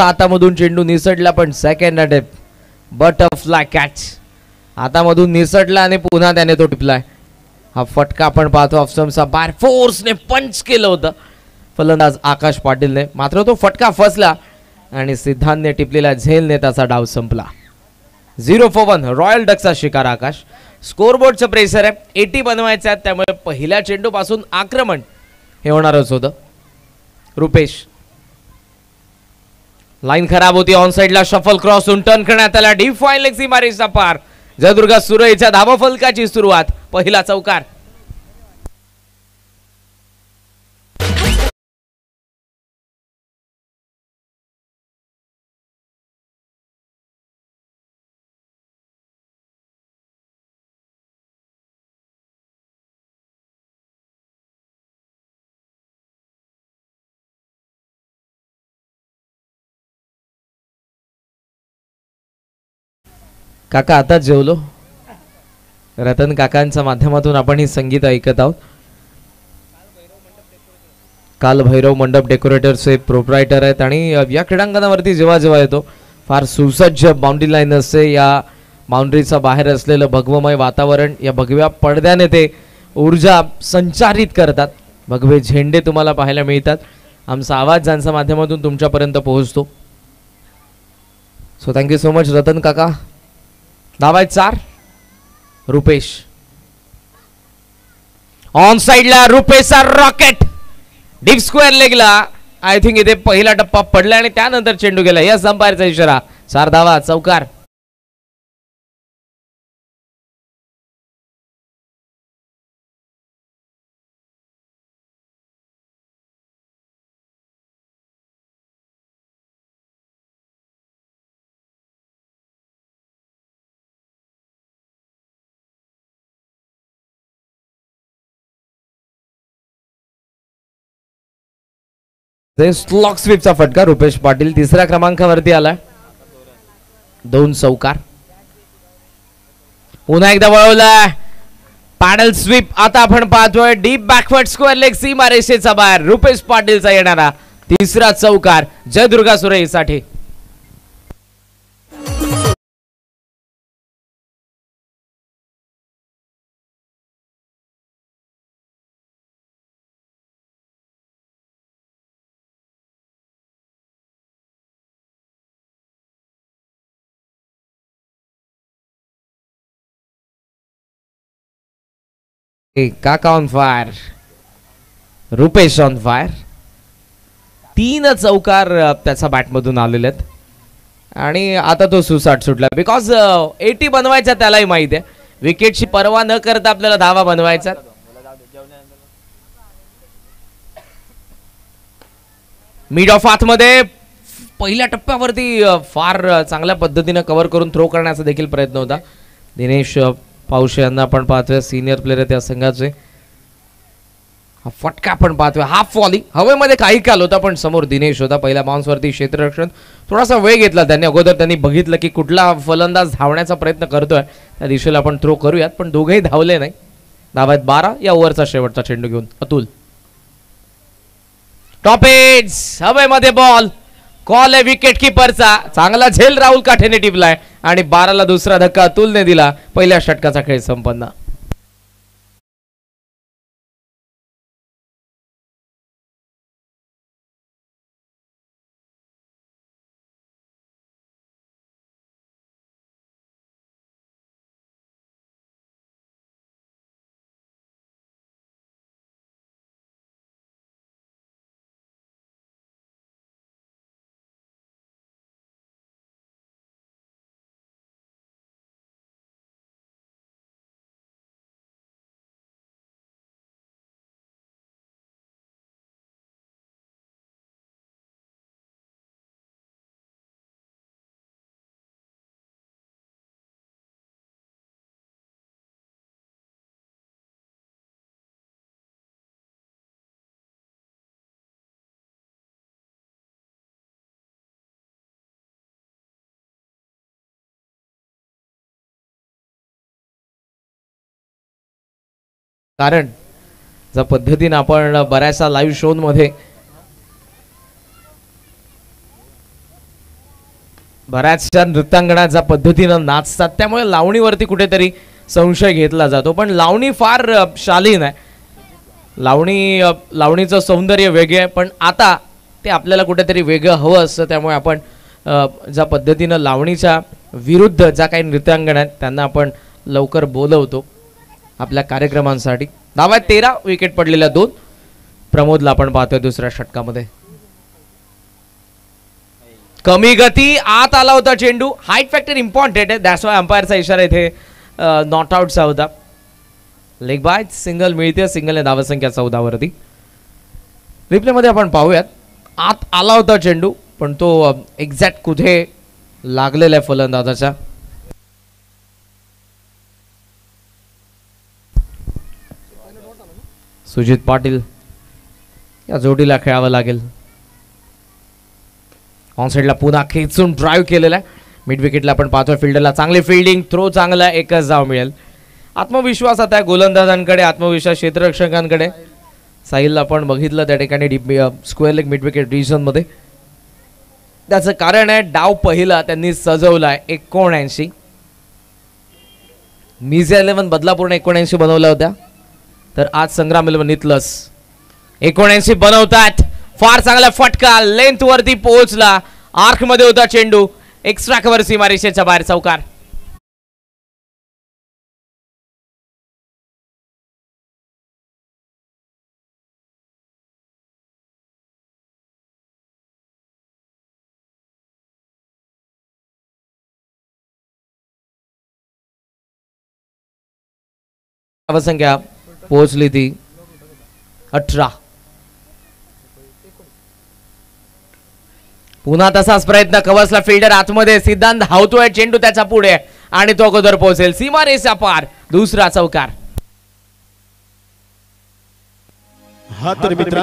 हातामधून चेंडू निसटला पण सेकंड अटेम्प्ट बटरफ्लाय कॅच हातामधून निसटला आणि पुन्हा त्याने तो टिपलाय. हा फटका आपण पाहतो ऑफस्टम्पचा बाहेर फोर्सने पंच केलं होतं फलंदाज आकाश पाटीलने, मात्र तो फटका फसला आणि सिद्धांतने टिपलेल्या झेलने त्याचा डाव संपला. 0 for 1 रॉयल डकचा शिकार आकाश. स्कोरबोर्डचं प्रेशर आहे, 80 बनवायचं आहे, त्यामुळे पहिल्या चेंडूपासून आक्रमण हे होणारच होतं. रुपेश लाईन खराब होती, ऑन साइडला शफल क्रॉस टर्न करण्यात आला, डीप फाईन लेग सीमारेषा पार. जयदुर्गा सुरईच्या धावा फलकाची सुरुवात, पहिला चौकार. काका आता जेवलो. रतन काकांच्या माध्यमातून आपण ही संगीत ऐकत आहोत. काल भैरव मंडप डेकोरेटरचे प्रोप्रायटर आहेत आणि या क्रीडांगणावरती जेव्हा जेव्हा येतो फार सुसज्ज बाउंड्री लाईन असते. या बाउंड्रीचा बाहेर असलेलं भगवमय वातावरण, या भगव्या पडद्याने ते ऊर्जा संचारित करतात. भगवे झेंडे तुम्हाला पाहायला मिळतात. आमचा आवाज ज्यांच्या माध्यमातून तुमच्यापर्यंत पोहोचतो. So thank you so much Ratan काका. धावा 4. रुपेश ऑन साइडला, रुपेशचा रॉकेट डीप स्क्वेअर लेगला. आय थिंक इथे पहिला टप्पा पडला आणि त्यानंतर चेंडू गेला. या अंपायरचा इशारा. 4 धावा, चौकार. स्लॉक स्वीपचा फटका. रुपेश पाटील तिसऱ्या क्रमांकावरती आलाय. 2 चौकार. पुन्हा एकदा वळवला पॅडल स्वीप. आता आपण पाहतोय डीप बॅकवर्ड स्क्वेअर लेग सीमारेषेचा बाहेर. रुपेश पाटीलचा येणारा तिसरा चौकार जयदुर्गा सुरईसाठी. काका on fire, Rupesh on fire. 3 चौकार त्याचा बॅटमधून आलेले आहेत आणि आता तो सुसाट सुटला. बिकॉज 80 बनवायचा त्यालाही माहिती आहे. विकेटची पर्वा न करता आपल्याला धावा बनवायचा. मिड ऑफ आतमध्ये पहिल्या टप्प्यावरती फार चांगल्या पद्धतीने कव्हर करून थ्रो करण्याचा देखील प्रयत्न होता. दिनेश पावशे यांना आपण पाहतोय, सिनियर प्लेयर आहे त्या संघाचे. हा फटका आपण पाहतोय, हाफ वॉली हवेमध्ये काही काल होता पण समोर दिनेश होता. पहिल्या बाउन्स वरती क्षेत्ररक्षण थोडासा वेळ घेतला त्यांनी. अगोदर त्यांनी बघितलं की कुठला फलंदाज धावण्याचा प्रयत्न करतोय, त्या दिशेला आपण थ्रो करूयात, पण दोघेही धावले नाही. धावा 12 या ओव्हरचा शेवटचा चेंडू घेऊन अतुल. टॉप एज हवेमध्ये बॉल. कॉल आहे विकेट किपरचा. चांगला झेल राहुल काठेने टिपलाय आणि 12ला दुसरा धक्का अतुलने दिला. पहिल्या षटकाचा खेळ संपन्न. कारण ज्या पद्धतीने आपण बऱ्याचशा लाईव्ह शो मध्ये बऱ्याचशा नृत्यांगणा पद्धतीनं नाचतात त्यामुळे लावणीवरती कुठेतरी संशय घेतला जातो, पण लावणी फार शालीन आहे. लावणीचं सौंदर्य वेगळे आहे, पण आता ते आपल्याला कुठेतरी वेगळं हवं असतं. त्यामुळे आपण ज्या पद्धतीनं लावणीच्या विरुद्ध ज्या काही नृत्यांगणा आहेत त्यांना आपण लवकर बोलवतो आपल्या कार्यक्रमांसाठी. धावा 13, विकेट पडलेल्या 2. प्रमोदला आपण पाहतोय दुसऱ्या षटकामध्ये. कमी गती, आत आला होता चेंडू. हाईट फॅक्टर इम्पॉर्टंट आहे, दॅट्स वाय अंपायरचा इशारा इथे नॉट आउटचा होता. लेग बाय सिंगल मिळते, सिंगलने धावसंख्या 14 वरती. रिप्लेमध्ये आपण पाहूयात, आत आला होता चेंडू पण तो एक्झॅक्ट कुठे लागलेला आहे फलंदाजाच्या. सुजित पाटील या जोडीला खेळावं लागेल. ऑन साइडला पुन्हा खेचून ड्राईव्ह केलेला आहे. मिड विकेटला आपण पाहतोय फिल्डरला चांगली फिल्डिंग, थ्रो चांगला, एकच धाव मिळेल. आत्मविश्वास आता गोलंदाजांकडे, आत्मविश्वास क्षेत्ररक्षकांकडे. साहिलला आपण बघितलं त्या ठिकाणी स्क्वेअर लेग मिड विकेट रिजनमध्ये. त्याचं कारण आहे डाव पहिला त्यांनी सजवलाय 79. मिझा 11 बदलापूरने 79 बनवल्या होत्या, तर आज संग्राम 11 नितलस 79 बनवतात. फार चांगला फटका, लेंथ वरती पोहोचला, आर्क मध्ये होता चेंडू, एक्स्ट्रा कव्हर सीमारेषेच्या बाहेर, चौकार. धावसंख्या पोहोचली ती 18. पुन्हा तसाच प्रयत्न, कवसला फिल्डर आतमध्ये, सिद्धांत धावतोय, चेंडू त्याच्या पुढे आणि तो अगोदर पोहोचेल, सीमारेषा पार, दुसरा चौकार. हा तर मित्र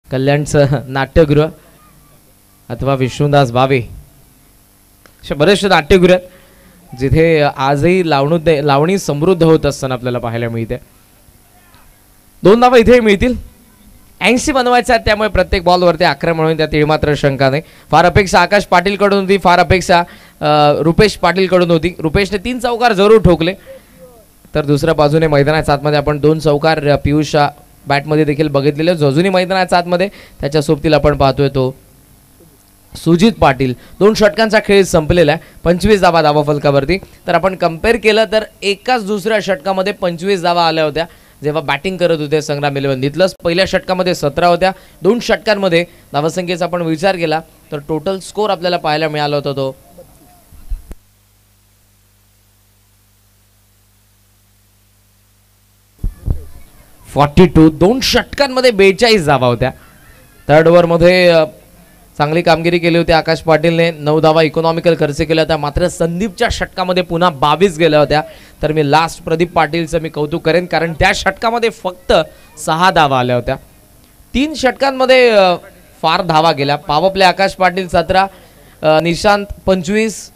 कल्याणचं नाट्यगृह अथवा विष्णुदास भावे अशा बरेचसे नाट्यगृह आहेत जिथे आजही लावणी समृद्ध होत असताना आपल्याला पाहायला मिळते. 2 धावा इथे मिळतील. 80 बनवायचे आहेत, त्यामुळे प्रत्येक बॉलवरती आक्रमण होईल, त्यात मात्र शंका नाही. फार अपेक्षा आकाश पाटील कडून होती, फार अपेक्षा रुपेश पाटील कडून होती. रुपेशने 3 चौकार जरूर ठोकले, तर दुसऱ्या बाजूने मैदानाच्या आतमध्ये आपण 2 चौकार पियुष बॅटमध्ये देखील बघितलेले. अजूनही मैदानाच्या आतमध्ये त्याच्या सोबतीला आपण पाहतोय तो सुजित पाटील. 2 षटकांचा खेळ संपलेला आहे. 25 धावा धावा फलकावरती. तर आपण कम्पेअर केलं तर एकाच दुसऱ्या षटकामध्ये 25 धावा आल्या होत्या जेव्हा बॅटिंग करत होते संग्राम 11 नितलस. पहिल्या षटकामध्ये 17 होत्या. 2 षटकांमध्ये धावसंख्येचा आपण विचार केला तर टोटल स्कोर आपल्याला पाहायला मिळाला होता तो 42. 2 षटकांमध्ये 42 धावा होत्या. थर्ड ओव्हरमध्ये चांगली कामगिरी केली होती आकाश पाटीलने. 9 धावा इकॉनॉमिकल खर्च केल्या होत्या. मात्र संदीपच्या षटकामध्ये पुन्हा 22 गेल्या होत्या. तर मी लास्ट प्रदीप पाटीलचं मी कौतुक करेन, कारण त्या षटकामध्ये फक्त 6 धावा आल्या होत्या. 3 षटकांमध्ये फार धावा गेल्या. पॉवर प्ले आकाश पाटील 17, निशांत 25,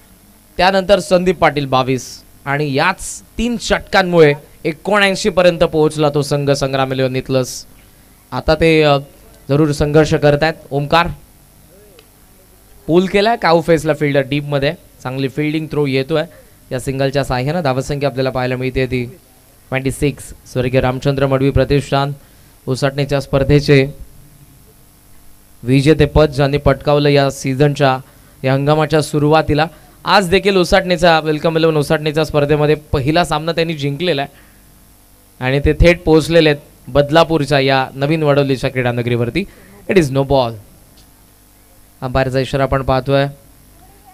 त्यानंतर संदीप पाटील 22 आणि याच 3 षटकांमुळे 79 पर्यंत पोहोचला तो संघ संग्राम 11 नितलस. आता ते जरूर संघर्ष करत आहेत. ओमकार पूल केलाय, काऊ फेसला फिल्डर डीप मध्ये, चांगली फिल्डिंग थ्रो येतोय या सिंगलच्या साह्यानं. धावसंख्या आपल्याला पाहायला मिळते ती 26. स्वर्गीय रामचंद्र मडवी प्रतिष्ठान उसाटणीच्या स्पर्धेचे विजेतेपद ज्यांनी पटकावलं या सीझनच्या या हंगामाच्या सुरुवातीला. आज देखील उसाटणीचा वेलकम 11 उसाटणीच्या स्पर्धेमध्ये पहिला सामना त्यांनी जिंकलेला आहे आणि ते थेट पोहोचलेले आहेत बदलापूरच्या या नवीन वडोलीच्या क्रीडानगरीवरती. It is no ball. अंपायरचा इशारा आपण पाहतोय,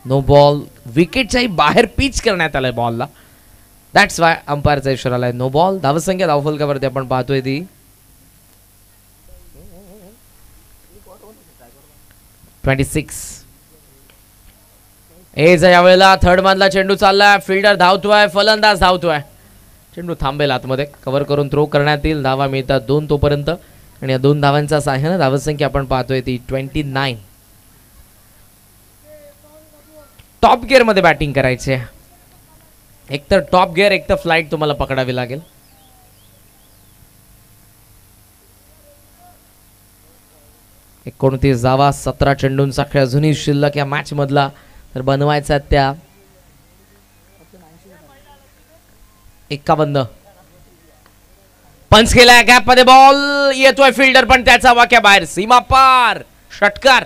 नो बॉल. विकेटच्याही बाहेर पिच करण्यात आलाय बॉलला, दॅट्स वाय अंपायरचा इशारा आलाय नो बॉल. धावसंख्या धावफलकावरती आपण पाहतोय ती 26. यावेळेला थर्ड मधला चेंडू चाललाय, फिल्डर धावतोय, फलंदाज धावतोय. चेंडू थांबेल आतमध्ये, कव्हर करून थ्रो करण्यात येईल. धावा मिळतात 2 तोपर्यंत आणि या 2 धावांचा सहाय्याने धावसंख्या आपण पाहतोय ती 29. टॉप गिअर मध्ये बॅटिंग करायचे, एक तर टॉप गिअर एक तर फ्लाइट तुम्हाला पकडावी लागेल. एकोणतीस धावा 17 चेंडूंचा खेळ अजूनही शिल्लक या मॅच मधला. तर बनवायचा त्या 51. पंच केलाय, गॅप मध्ये बॉल येतोय, फिल्डर पण त्याचा वाक्या बाहेर, सीमा पार, षटकार.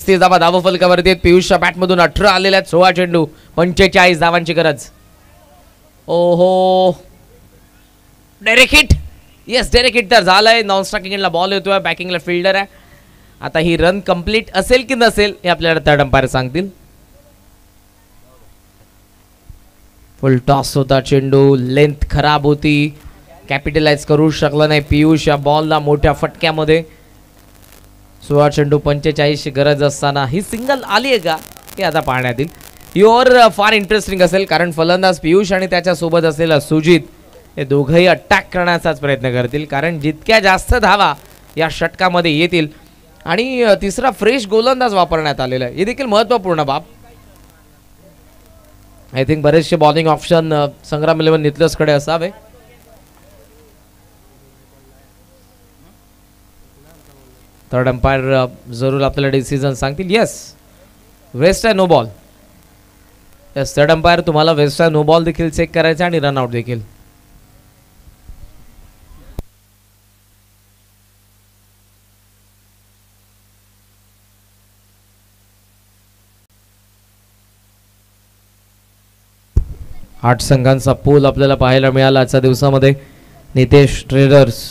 धावा धाव फलकावरती आहेत. पियुषच्या बॅट मधून 18 आलेल्या आहेत. 16 चेंडू 45 धावांची गरज. ओहो, direct hit. Yes, direct hit तर झालंय. नॉन स्ट्रायकिंगला बॉल येतोय, बॅकिंगला फिल्डर आहे. आता ही रन कंप्लीट असेल की नसेल हे आपल्याला थर्ड अंपायर सांगतील. फुल टॉस होता चेंडू, लेंथ खराब होती, कॅपिटलाइज करू शकला नाही पियुष या बॉलला मोठ्या फटक्यामध्ये. 16 चेंडू 45 ची गरज असताना ही सिंगल आली आहे का हे आता पाहण्यात येईल. ही ओव्हर फार इंटरेस्टिंग असेल, कारण फलंदाज पियुष आणि त्याच्या सोबत असलेला सुजित हे दोघंही अटॅक करण्याचाच प्रयत्न करतील, कारण जितक्या जास्त धावा या षटकामध्ये येतील. आणि तिसरा फ्रेश गोलंदाज वापरण्यात आलेला आहे, हे देखील महत्त्वपूर्ण बाब. आय थिंक बरेचसे बॉलिंग ऑप्शन संग्राम 11 नितलस कडे असावे. थर्ड अंपायर जरूर आपल्याला डिसिजन सांगतील. येस, वेस्ट आहे, no ball. Yes, third umpire तुम्हाला वेस्ट आहे, नो बॉल देखील चेक करायचा आणि रनआउट देखील. आठ संघांचा पूल आपल्याला पाहायला मिळाला आजच्या दिवसामध्ये. नितेश ट्रेडर्स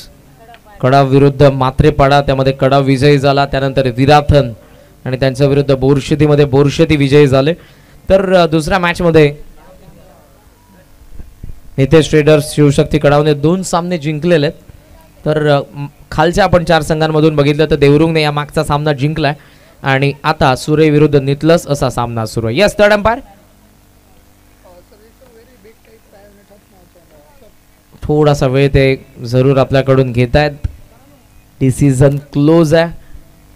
कडाव विरुद्ध मात्रेपाडा, त्यामध्ये कडाव विजयी झाला. त्यानंतर विराथन आणि त्यांच्या विरुद्ध बोरशेतीमध्ये बोरशेती विजयी झाले. तर दुसऱ्या मॅच मध्ये नितेश ट्रेडर्स शिवशक्ती कडावने 2 सामने जिंकलेले आहेत. तर खालच्या आपण 4 संघांमधून बघितलं तर देवरुंगने या मागचा सामना जिंकलाय आणि आता सुरे विरुद्ध नितलस असा सामना सुरू आहे. यस, थर्ड अंपायर थोडासा वेळ ते जरूर आपल्याकडून घेत आहेत. डिसिजन क्लोज आहे,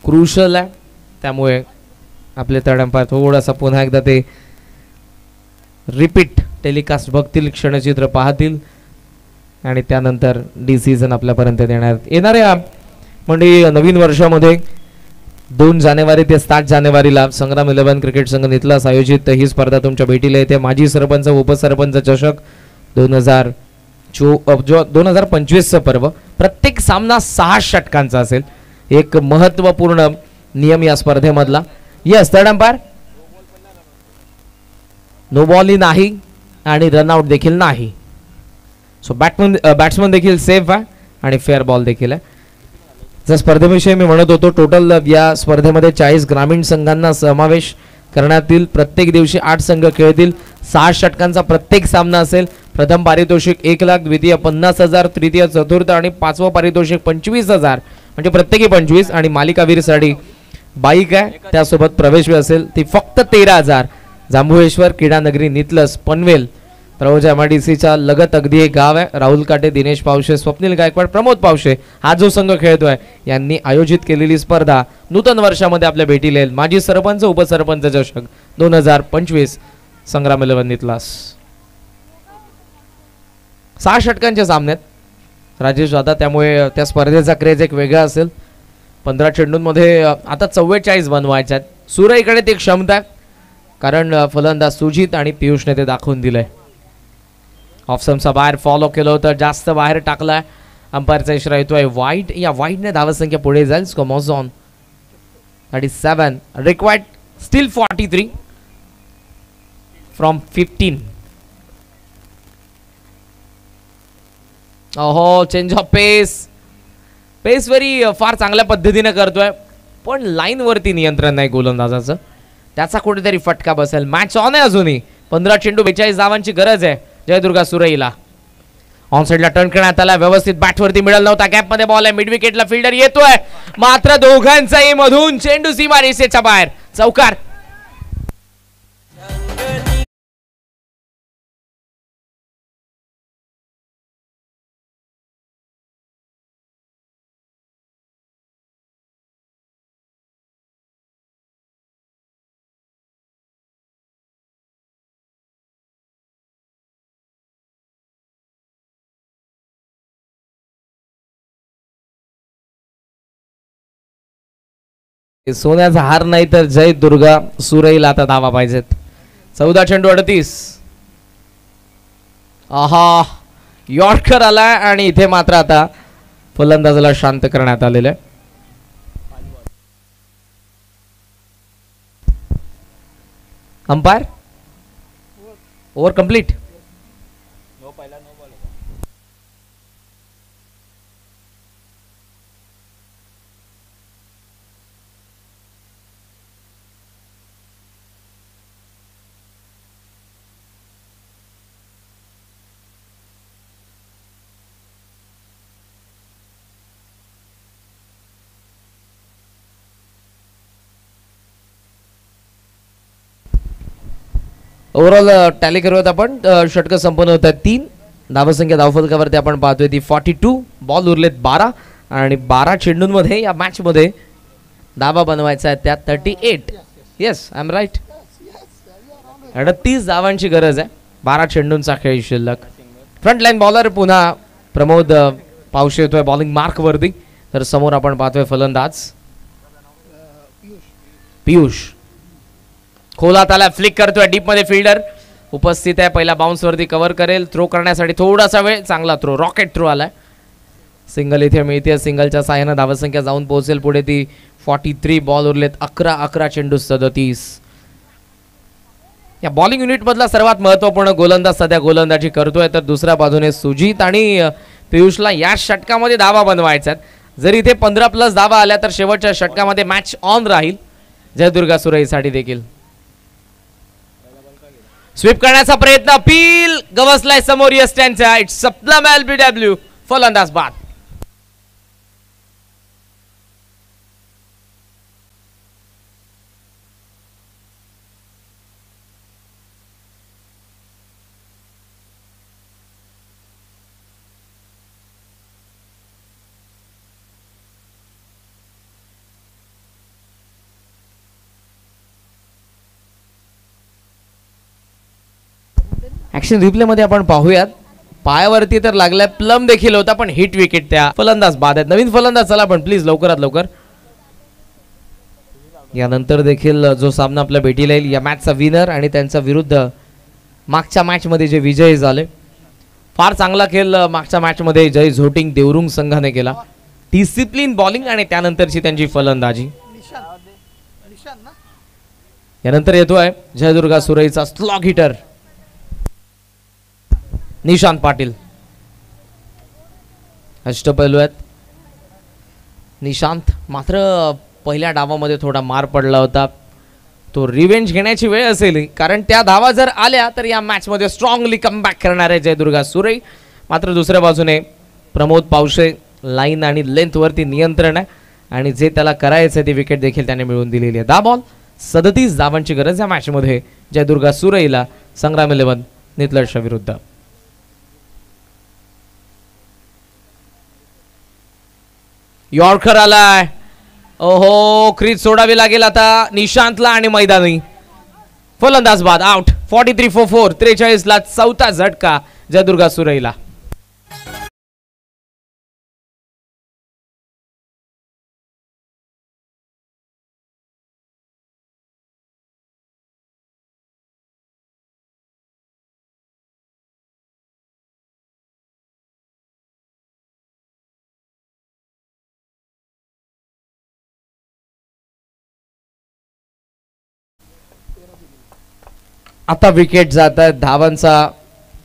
क्रुशल आहे, त्यामुळे आपले थर्ड अंपायर थोडासा पुन्हा एकदा ते रिपीट टेलिकास्ट बघतील, क्षणचित्र पाहतील आणि त्यानंतर डिसिजन आपल्यापर्यंत देणार. येणाऱ्या म्हणजे नवीन वर्षामध्ये 2 जानेवारी ते 7 जानेवारीला संग्राम 11 क्रिकेट संघ नितलास आयोजित ही स्पर्धा तुमच्या भेटीला येते. माजी सरपंच उपसरपंच चषक 2025 पर्व. प्रत्येक सामना 6 षटकांचा असेल, एक महत्त्वपूर्ण नियम या स्पर्धेमधला. Yes, third umpire no ball नाही आणि रनआउट देखील नाही. सो बॅट्समन देखील सेफ आहे आणि फेअर बॉल देखील आहे. जर स्पर्धेविषयी मी म्हणत होतो, टोटल या स्पर्धेमध्ये 40 ग्रामीण संघांना समावेश करण्यात येईल. प्रत्येक दिवशी 8 संघ खेळतील. 6 षटकांचा प्रत्येक सामना असेल. प्रथम पारितोषिक 1 लाख, द्वितीय 50,000, तृतीय, चतुर्थ आणि 5वं पारितोषिक 25,000, म्हणजे प्रत्येकी 25. आणि मालिकावीरसाठी बाईक आहे, त्यासोबत प्रवेश असेल ती फक्त 13,000. जांभुळेश्वर क्रीडानगरी नितलस पनवेल प्रवजा MIDCच्या लगत अगदी एक गाव आहे. राहुल काटे, दिनेश पावशे, स्वप्नील गायकवाड, प्रमोद पावशे हा जो संघ खेळतोय यांनी आयोजित केलेली स्पर्धा नूतन वर्षामध्ये आपल्या भेटीला येईल. माजी सरपंच उपसरपंच चषक 2025 संग्राम 11 नितलास. 6 षटकांच्या सामन्यात राजेश दादा, त्यामुळे त्या स्पर्धेचा क्रेज एक वेगळा असेल. 15 चेंडूंमध्ये आता 44 बनवायच्या आहेत. सूर्यकडे ती क्षमता आहे, कारण फलंदाज सुजित आणि पियुषने ते दाखवून दिलंय. ऑफसमचा बाहेर फॉलो केलं होतं, जास्त बाहेर टाकलाय. अंपायरचा इशारा येतोय वाईट. या वाईटने धावसंख्या पुढे जाईल. स्कोमॉस ऑन 37, रिक्वायर्ड स्टील 43 फ्रॉम 15. ओहो, चेंज ऑफ पेस. पेस फार चांगल्या पद्धतीने करतोय, पण लाईन वरती नियंत्रण नाही गोलंदाजाचं. त्याचा कुठेतरी फटका बसेल. मॅच ऑन आहे अजूनही. 15 चेंडू 42 धावांची गरज आहे जयदुर्गा सुरईला. ऑन साइडला टर्न करण्यात आला, व्यवस्थित बॅटवरती मिळाला नव्हता. गॅप मध्ये बॉल आहे, मिड विकेटला फिल्डर येतोय, मात्र दोघांचाही मधून चेंडू सीमा रेषेच्या बाहेर. चौकार. सोन्याचा हार नाही तर जय दुर्गा सुरईला आता धावा पाहिजेत. 14 चेंडू 38. आहा, यॉर्कर आलाय आणि इथे मात्र आता फलंदाजाला शांत करण्यात आलेलं आहे. Umpire, over complete. Overall tally करूयात आपण. षटकं संपन्न होत आहेत 3. धावसंख्या धावफलकावरती आपण पाहतोय ती 42. बॉल उरलेत 12 आणि 12 चेंडूंमध्ये या मॅच मध्ये धावा बनवायचा आहे त्या 38. Yes, I am right. 38 धावांची गरज आहे. 12 चेंडूंचा खेळ शिल्लक. फ्रंट लाईन बॉलर पुन्हा प्रमोद पावशे येतोय बॉलिंग मार्क वरती. तर समोर आपण पाहतोय फलंदाज पियुष. खोलात आला, फ्लिक करतोय डीप मध्ये. फिल्डर उपस्थित आहे, पहिला बाउन्स वरती कव्हर करेल. थ्रो करण्यासाठी थोडासा वेळ. चांगला थ्रो, रॉकेट थ्रो आलाय. सिंगल इथे मिळते. सिंगलच्या साह्यानं धावसंख्या जाऊन पोहोचेल पुढे ती 43. बॉल उरलेत 11 चेंडू 37. या बॉलिंग युनिट मधला सर्वात महत्वपूर्ण गोलंदाज सध्या गोलंदाजी करतोय, तर दुसऱ्या बाजूने सुजित आणि पियुषला या षटकामध्ये धावा बनवायच्यात. जर इथे 15+ धावा आल्या तर शेवटच्या षटकामध्ये मॅच ऑन राहील जयदुर्गा सुरईसाठी देखील. स्वीप करण्याचा प्रयत्न, अपील गवसलाय समोर यस्टॅनच्या. It's सप्लम LBW. फलंदाज बाद. ऍक्शन रिप्ले मध्ये आपण पाहूयात. पायावरती तर लागलाय, प्लम देखील होता, पण हिट विकेट त्या. फलंदाज बाद आहेत. नवीन फलंदाज चला पण प्लीज लवकरात लवकर. यानंतर देखील जो सामना आपल्या भेटीला येईल या मॅचचा विनर आणि त्यांच्या विरुद्ध मागच्या मॅच मध्ये जे विजयी झाले. फार चांगला खेळ मागच्या मॅच मध्ये जय झोटिंग देवरुंग संघाने केला. डिसिप्लिन बॉलिंग आणि त्यानंतरची त्यांची फलंदाजी. यानंतर येतोय जयदुर्गा सुरईचा स्लॉग हिटर निशांत पाटील. अष्टपैलू आहेत निशांत. मात्र पहिल्या डावामध्ये थोडा मार पडला होता. तो रिवेंज घेण्याची वेळ असेल, कारण त्या धावा जर आल्या तर या मॅच मध्ये स्ट्रॉंगली कमबॅक करणार आहे जयदुर्गा सुरई. मात्र दुसऱ्या बाजूने प्रमोद पावशे लाईन आणि लेंथ वरती नियंत्रण आहे आणि जे त्याला करायचं ती विकेट देखील त्याने मिळवून दिलेली आहे. 10 बॉल 37 धावांची गरज या मॅच मध्ये जयदुर्गा सुरईला संग्राम 11 नितलडच्या विरुद्ध. यॉर्कर आलाय. ओहो, क्रीज सोडावी लागेल आता निशांतला आणि मैदानी. फलंदाज बाद. आउट. 43 for 4. 43 ला चौथा झटका जयदुर्गा सुरईला. आता विकेट जात आहेत. धावांचा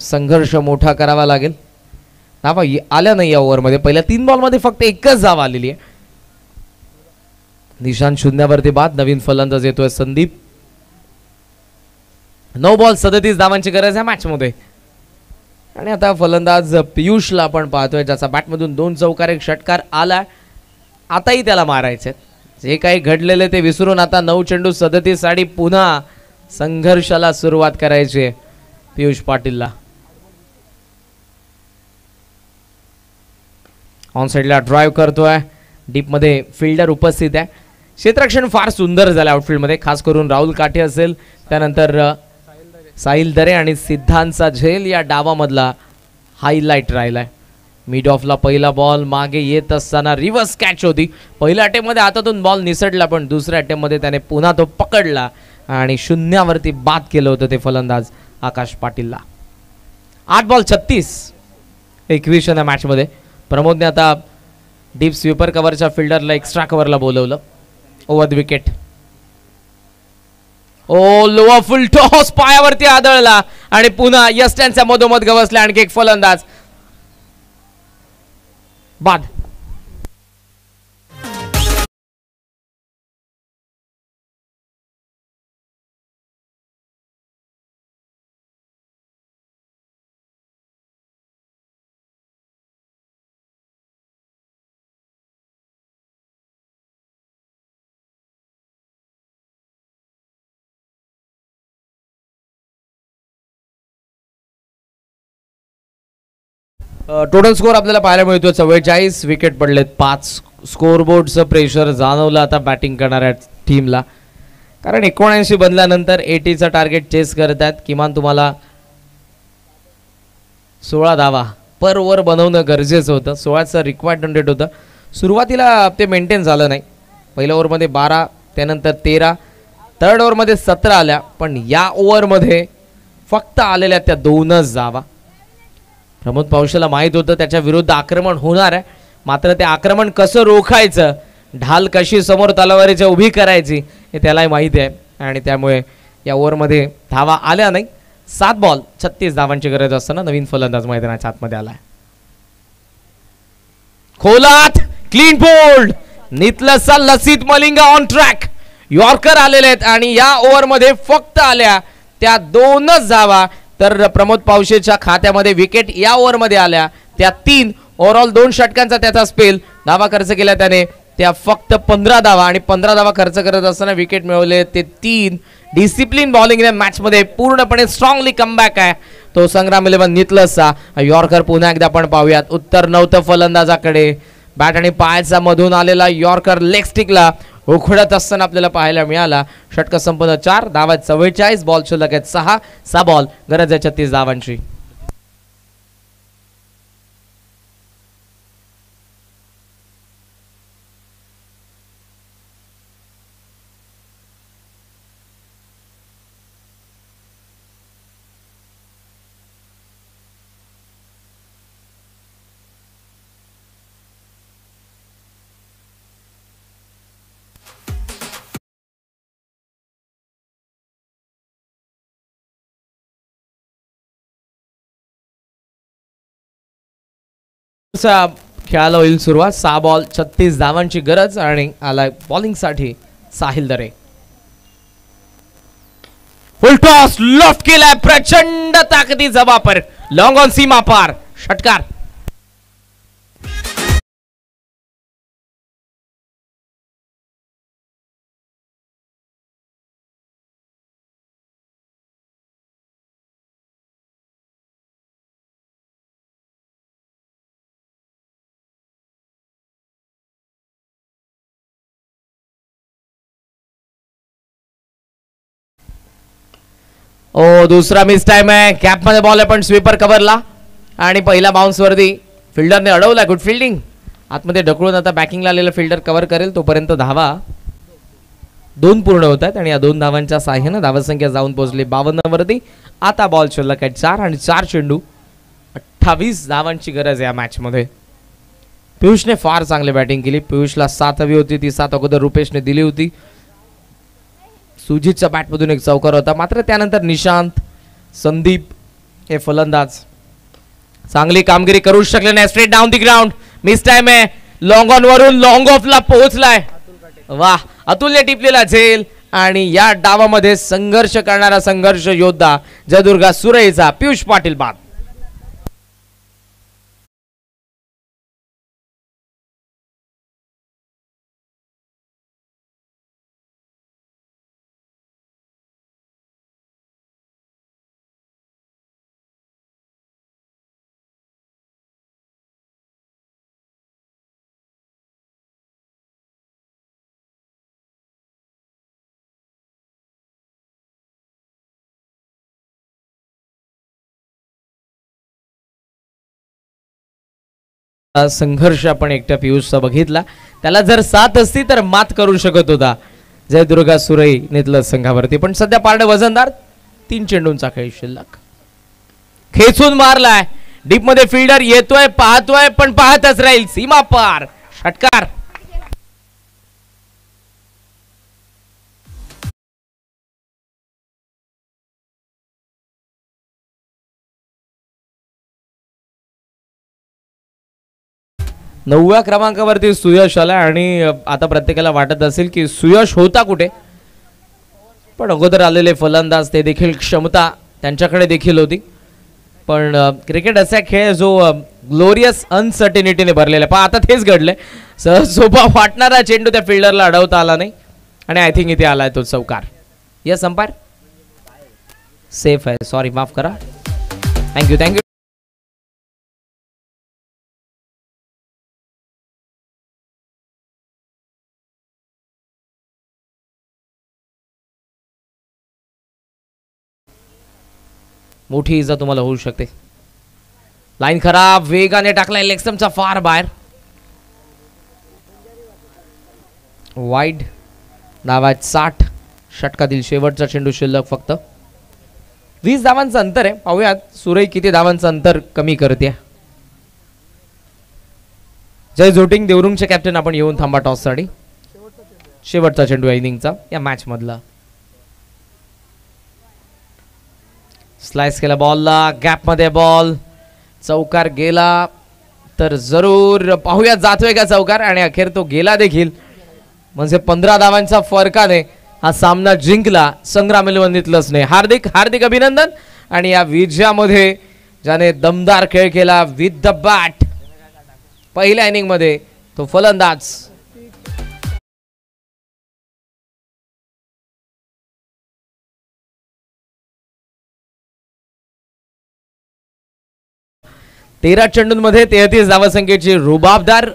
संघर्ष मोठा करावा लागेल. धावा आल्या नाही या ओव्हरमध्ये. पहिल्या 3 बॉलमध्ये फक्त एकच धाव आलेली आहे. निशांत शून्यावरती बाद. नवीन फलंदाज येतोय संदीप. 9 बॉल 37 धावांची गरज आहे मॅच मध्ये. आणि आता फलंदाज पियुषला आपण पाहतोय ज्याचा बॅटमधून 2 चौकार 1 षटकार आला. आताही त्याला मारायचे. जे काही घडलेले ते विसरून आता 9 चेंडू 37 आणि पुन्हा संघर्षाला सुरुवात करायची आहे पियुष पाटीलला. ऑन साइडला ड्राइव्ह करतोय. डीप मध्ये फिल्डर उपस्थित आहे. क्षेत्ररक्षण फार सुंदर झालं आउटफील्ड मध्ये. खास करून राहुल काठे असेल, त्यानंतर साहिल दरे आणि सिद्धांतचा झेल या डावामधला हायलाइट राहिलाय. मिड ऑफला पहिला बॉल मागे येत असताना रिव्हर्स कॅच होती. पहिल्या अटेम्प्टमध्ये हातातून बॉल निसटला, पण दुसऱ्या अटेम्प्टमध्ये त्याने पुन्हा तो पकडला आणि शून्यावरती बाद केलं होतं ते फलंदाज आकाश पाटीलला. 8 बॉल 36 21 या मॅच मध्ये. प्रमोदने आता डीप स्वीपर कव्हरच्या फिल्डरला एक्स्ट्रा कव्हरला बोलवलं. Over the wicket. Oh lower full toss पायावरती आदळला आणि पुन्हा यस्टनच्या मधोमध गवसला आणखी एक फलंदाज बाद. टोटल स्कोर आपल्याला पाहायला मिळतो 44. विकेट पडलेत 5. स्कोरबोर्डचं प्रेशर जाणवलं आता बॅटिंग करणाऱ्या टीमला, कारण 79 बनल्यानंतर 80चं टार्गेट चेस करतात. किमान तुम्हाला 16 धावा पर ओव्हर बनवणं गरजेचं होतं. 16चं रिक्वायर्ड रेट होतं. सुरुवातीला ते मेंटेन झालं नाही. पहिल्या ओव्हरमध्ये 12, त्यानंतर 13, थर्ड ओव्हरमध्ये 17 आल्या, पण या ओव्हरमध्ये फक्त आलेल्या त्या 2च धावा. प्रमोद पावशेला माहीत होतं त्याच्या विरुद्ध आक्रमण होणार आहे, मात्र ते आक्रमण कसं रोखायचं, ढाल कशी समोर तलवारीच्या उभी करायची हे त्यालाही माहिती आहे. आणि त्यामुळे या ओव्हरमध्ये धावा आल्या नाही. 7 बॉल 36 धावांची गरज असताना नवीन फलंदाज मैदानाच्या आतमध्ये आलाय. खोलात क्लीन बोल्ड. नितलसा Lasith Malinga on track. Yorker आलेले आहेत आणि या ओव्हरमध्ये फक्त आल्या त्या 2च धावा. तर प्रमोद पावशेच्या खात्यामध्ये विकेट या ओव्हरमध्ये आल्या त्या 3. ओव्हरऑल 2 षटकांचा त्याचा स्पेल. धावा खर्च केल्या त्याने त्या फक्त 15 धावा आणि 15 धावा खर्च करत असताना विकेट मिळवले ते 3. डिसिप्लिन बॉलिंग या मॅच मध्ये पूर्णपणे स्ट्रॉंगली कमबॅक आहे तो संग्राम 11 नितलसचा. यॉर्कर पुन्हा एकदा आपण पाहूयात. उत्तर नव्हतं फलंदाजाकडे. बॅट आणि पायाचा मधून आलेला यॉर्कर लेग स्टिकला उखडत असताना आपल्याला पाहायला मिळाला. षटक संपन्न 4 धावा 44. बॉल शिल्लक आहेत 6 बॉल गरज आहे 36 धावांची. खेळाला होईल सुरुवात. 6 बॉल 36 धावांची गरज आणि आलाय बॉलिंग साठी साहिल दरे. फुल टॉस लॉफ्ट केलाय प्रचंड ताकदीचा वापर. लॉंग ऑन सीमा पार षटकार. ओ दुसरा मिस टाइम आहे. कॅप मध्ये बॉल आहे पण स्वीपर कव्हरला आणि पहिला बाउन्स वरती फिल्डरने अडवला. Good fielding. आतमध्ये ढकलून आता बॅकिंगला आलेला फिल्डर कव्हर करेल तोपर्यंत धावा 2 पूर्ण होत आहेत आणि या 2 धावांच्या साह्याने धावसंख्या जाऊन पोहोचली 52 वरती. आता बॉल शिल्लक आहेत 4 आणि 4 चेंडू 28 धावांची गरज आहे या मॅच मध्ये. पियुषने फार चांगली बॅटिंग केली. पियुषला 7 हवी होती, ती 7 अगोदर रुपेशने दिली होती. सुजितच्या बॅटमधून एक चौकार होता, मात्र त्यानंतर निशांत, संदीप हे फलंदाज चांगली कामगिरी करू शकले नाही. Straight down the ground, miss time आहे. लॉंग ऑन वरून लॉंग ऑफला पोहोचलाय. वाह, अतुलने टिपलेला झेल आणि या डावामध्ये संघर्ष करणारा संघर्ष योद्धा जयदुर्गा सुरईचा पियुष पाटील बाद. संघर्ष आपण एकट्या पियुषचा बघितला. त्याला जर साथ असती तर मात करू शकत होता जयदुर्गा सुरई नेतलं संघावरती. पण सध्या पारडे वजनदार. 3 चेंडूंचा खेळ शिल्लक. खेचून मारलाय. डीप मध्ये फिल्डर येतोय, पाहतोय, पण पाहतच राहील. सीमा पार षटकार. नवव्या क्रमांकावरती सुयश आला आणि आता प्रत्येकाला वाटत असेल की सुयश होता कुठे, पण अगोदर आलेले फलंदाज ते देखील क्षमता त्यांच्याकडे देखील होती. पण क्रिकेट असा खेळ जो ग्लोरियस अनसर्टिनिटीने भरलेला. पण आता तेच घडलंय. सहज सोपा वाटणारा चेंडू त्या फिल्डरला अडवता आला नाही आणि आय थिंक इथे आलाय तो चौकार. यस अंपायर, सेफ आहे. सॉरी, माफ करा. Thank you thank you. मोठी इजा तुम्हाला होऊ शकते. लाईन खराब, वेगाने टाकलाय लेगस्टम्पचा फार बाहेर. वाईड. धावा 60. षटकातील शेवटचा चेंडू शिल्लक. फक्त 20 धावांचं अंतर आहे. पाहूयात सुरई किती धावांचं अंतर कमी करते. जय जोटिंग देवरुंगचे कॅप्टन आपण येऊन थांबा टॉस साठी. शेवटचा चेंडू या इनिंगचा, या मॅच मधला. स्लाइस केला बॉलला, गॅप मध्ये बॉल. चौकार गेला तर जरूर पाहूया जातोय का चौकार, आणि अखेर तो गेला देखील. म्हणजे 15 धावांचा फरकाने हा सामना जिंकला संग्राम इलेव्हनतलंच नाही. हार्दिक हार्दिक अभिनंदन. आणि या विजयामध्ये ज्याने दमदार खेळ केला विथ द बॅट पहिल्या इनिंग मध्ये तो फलंदाज तेरा चेंडूंमध्ये 33 धावसंख्येची रुबाबदार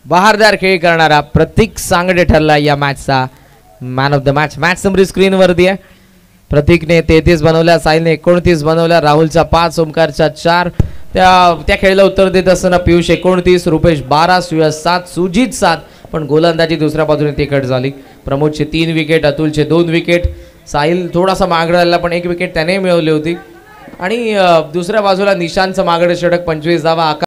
बहारदार खेळ करणारा प्रतीक सांगडे ठरला या मॅचचा man of the match. Match summary screen वरती आहे. प्रतीकने 33 बनवल्या, साहिलने 29 बनवल्या, राहुलचा 5, ओमकारचा 4. त्या खेळाला उत्तर देत असताना पियुष 29, रुपेश 12, सुयश 7, सुजित 7. पण गोलंदाजी दुसऱ्या बाजूने तिकट झाली. प्रमोदचे 3 विकेट, अतुलचे 2 विकेट, साहिल थोडासा मागं राहिला पण 1 विकेट त्याने मिळवली होती. आणि दुसऱ्या बाजूला निशांतचं मागडे षटक 25 धावा.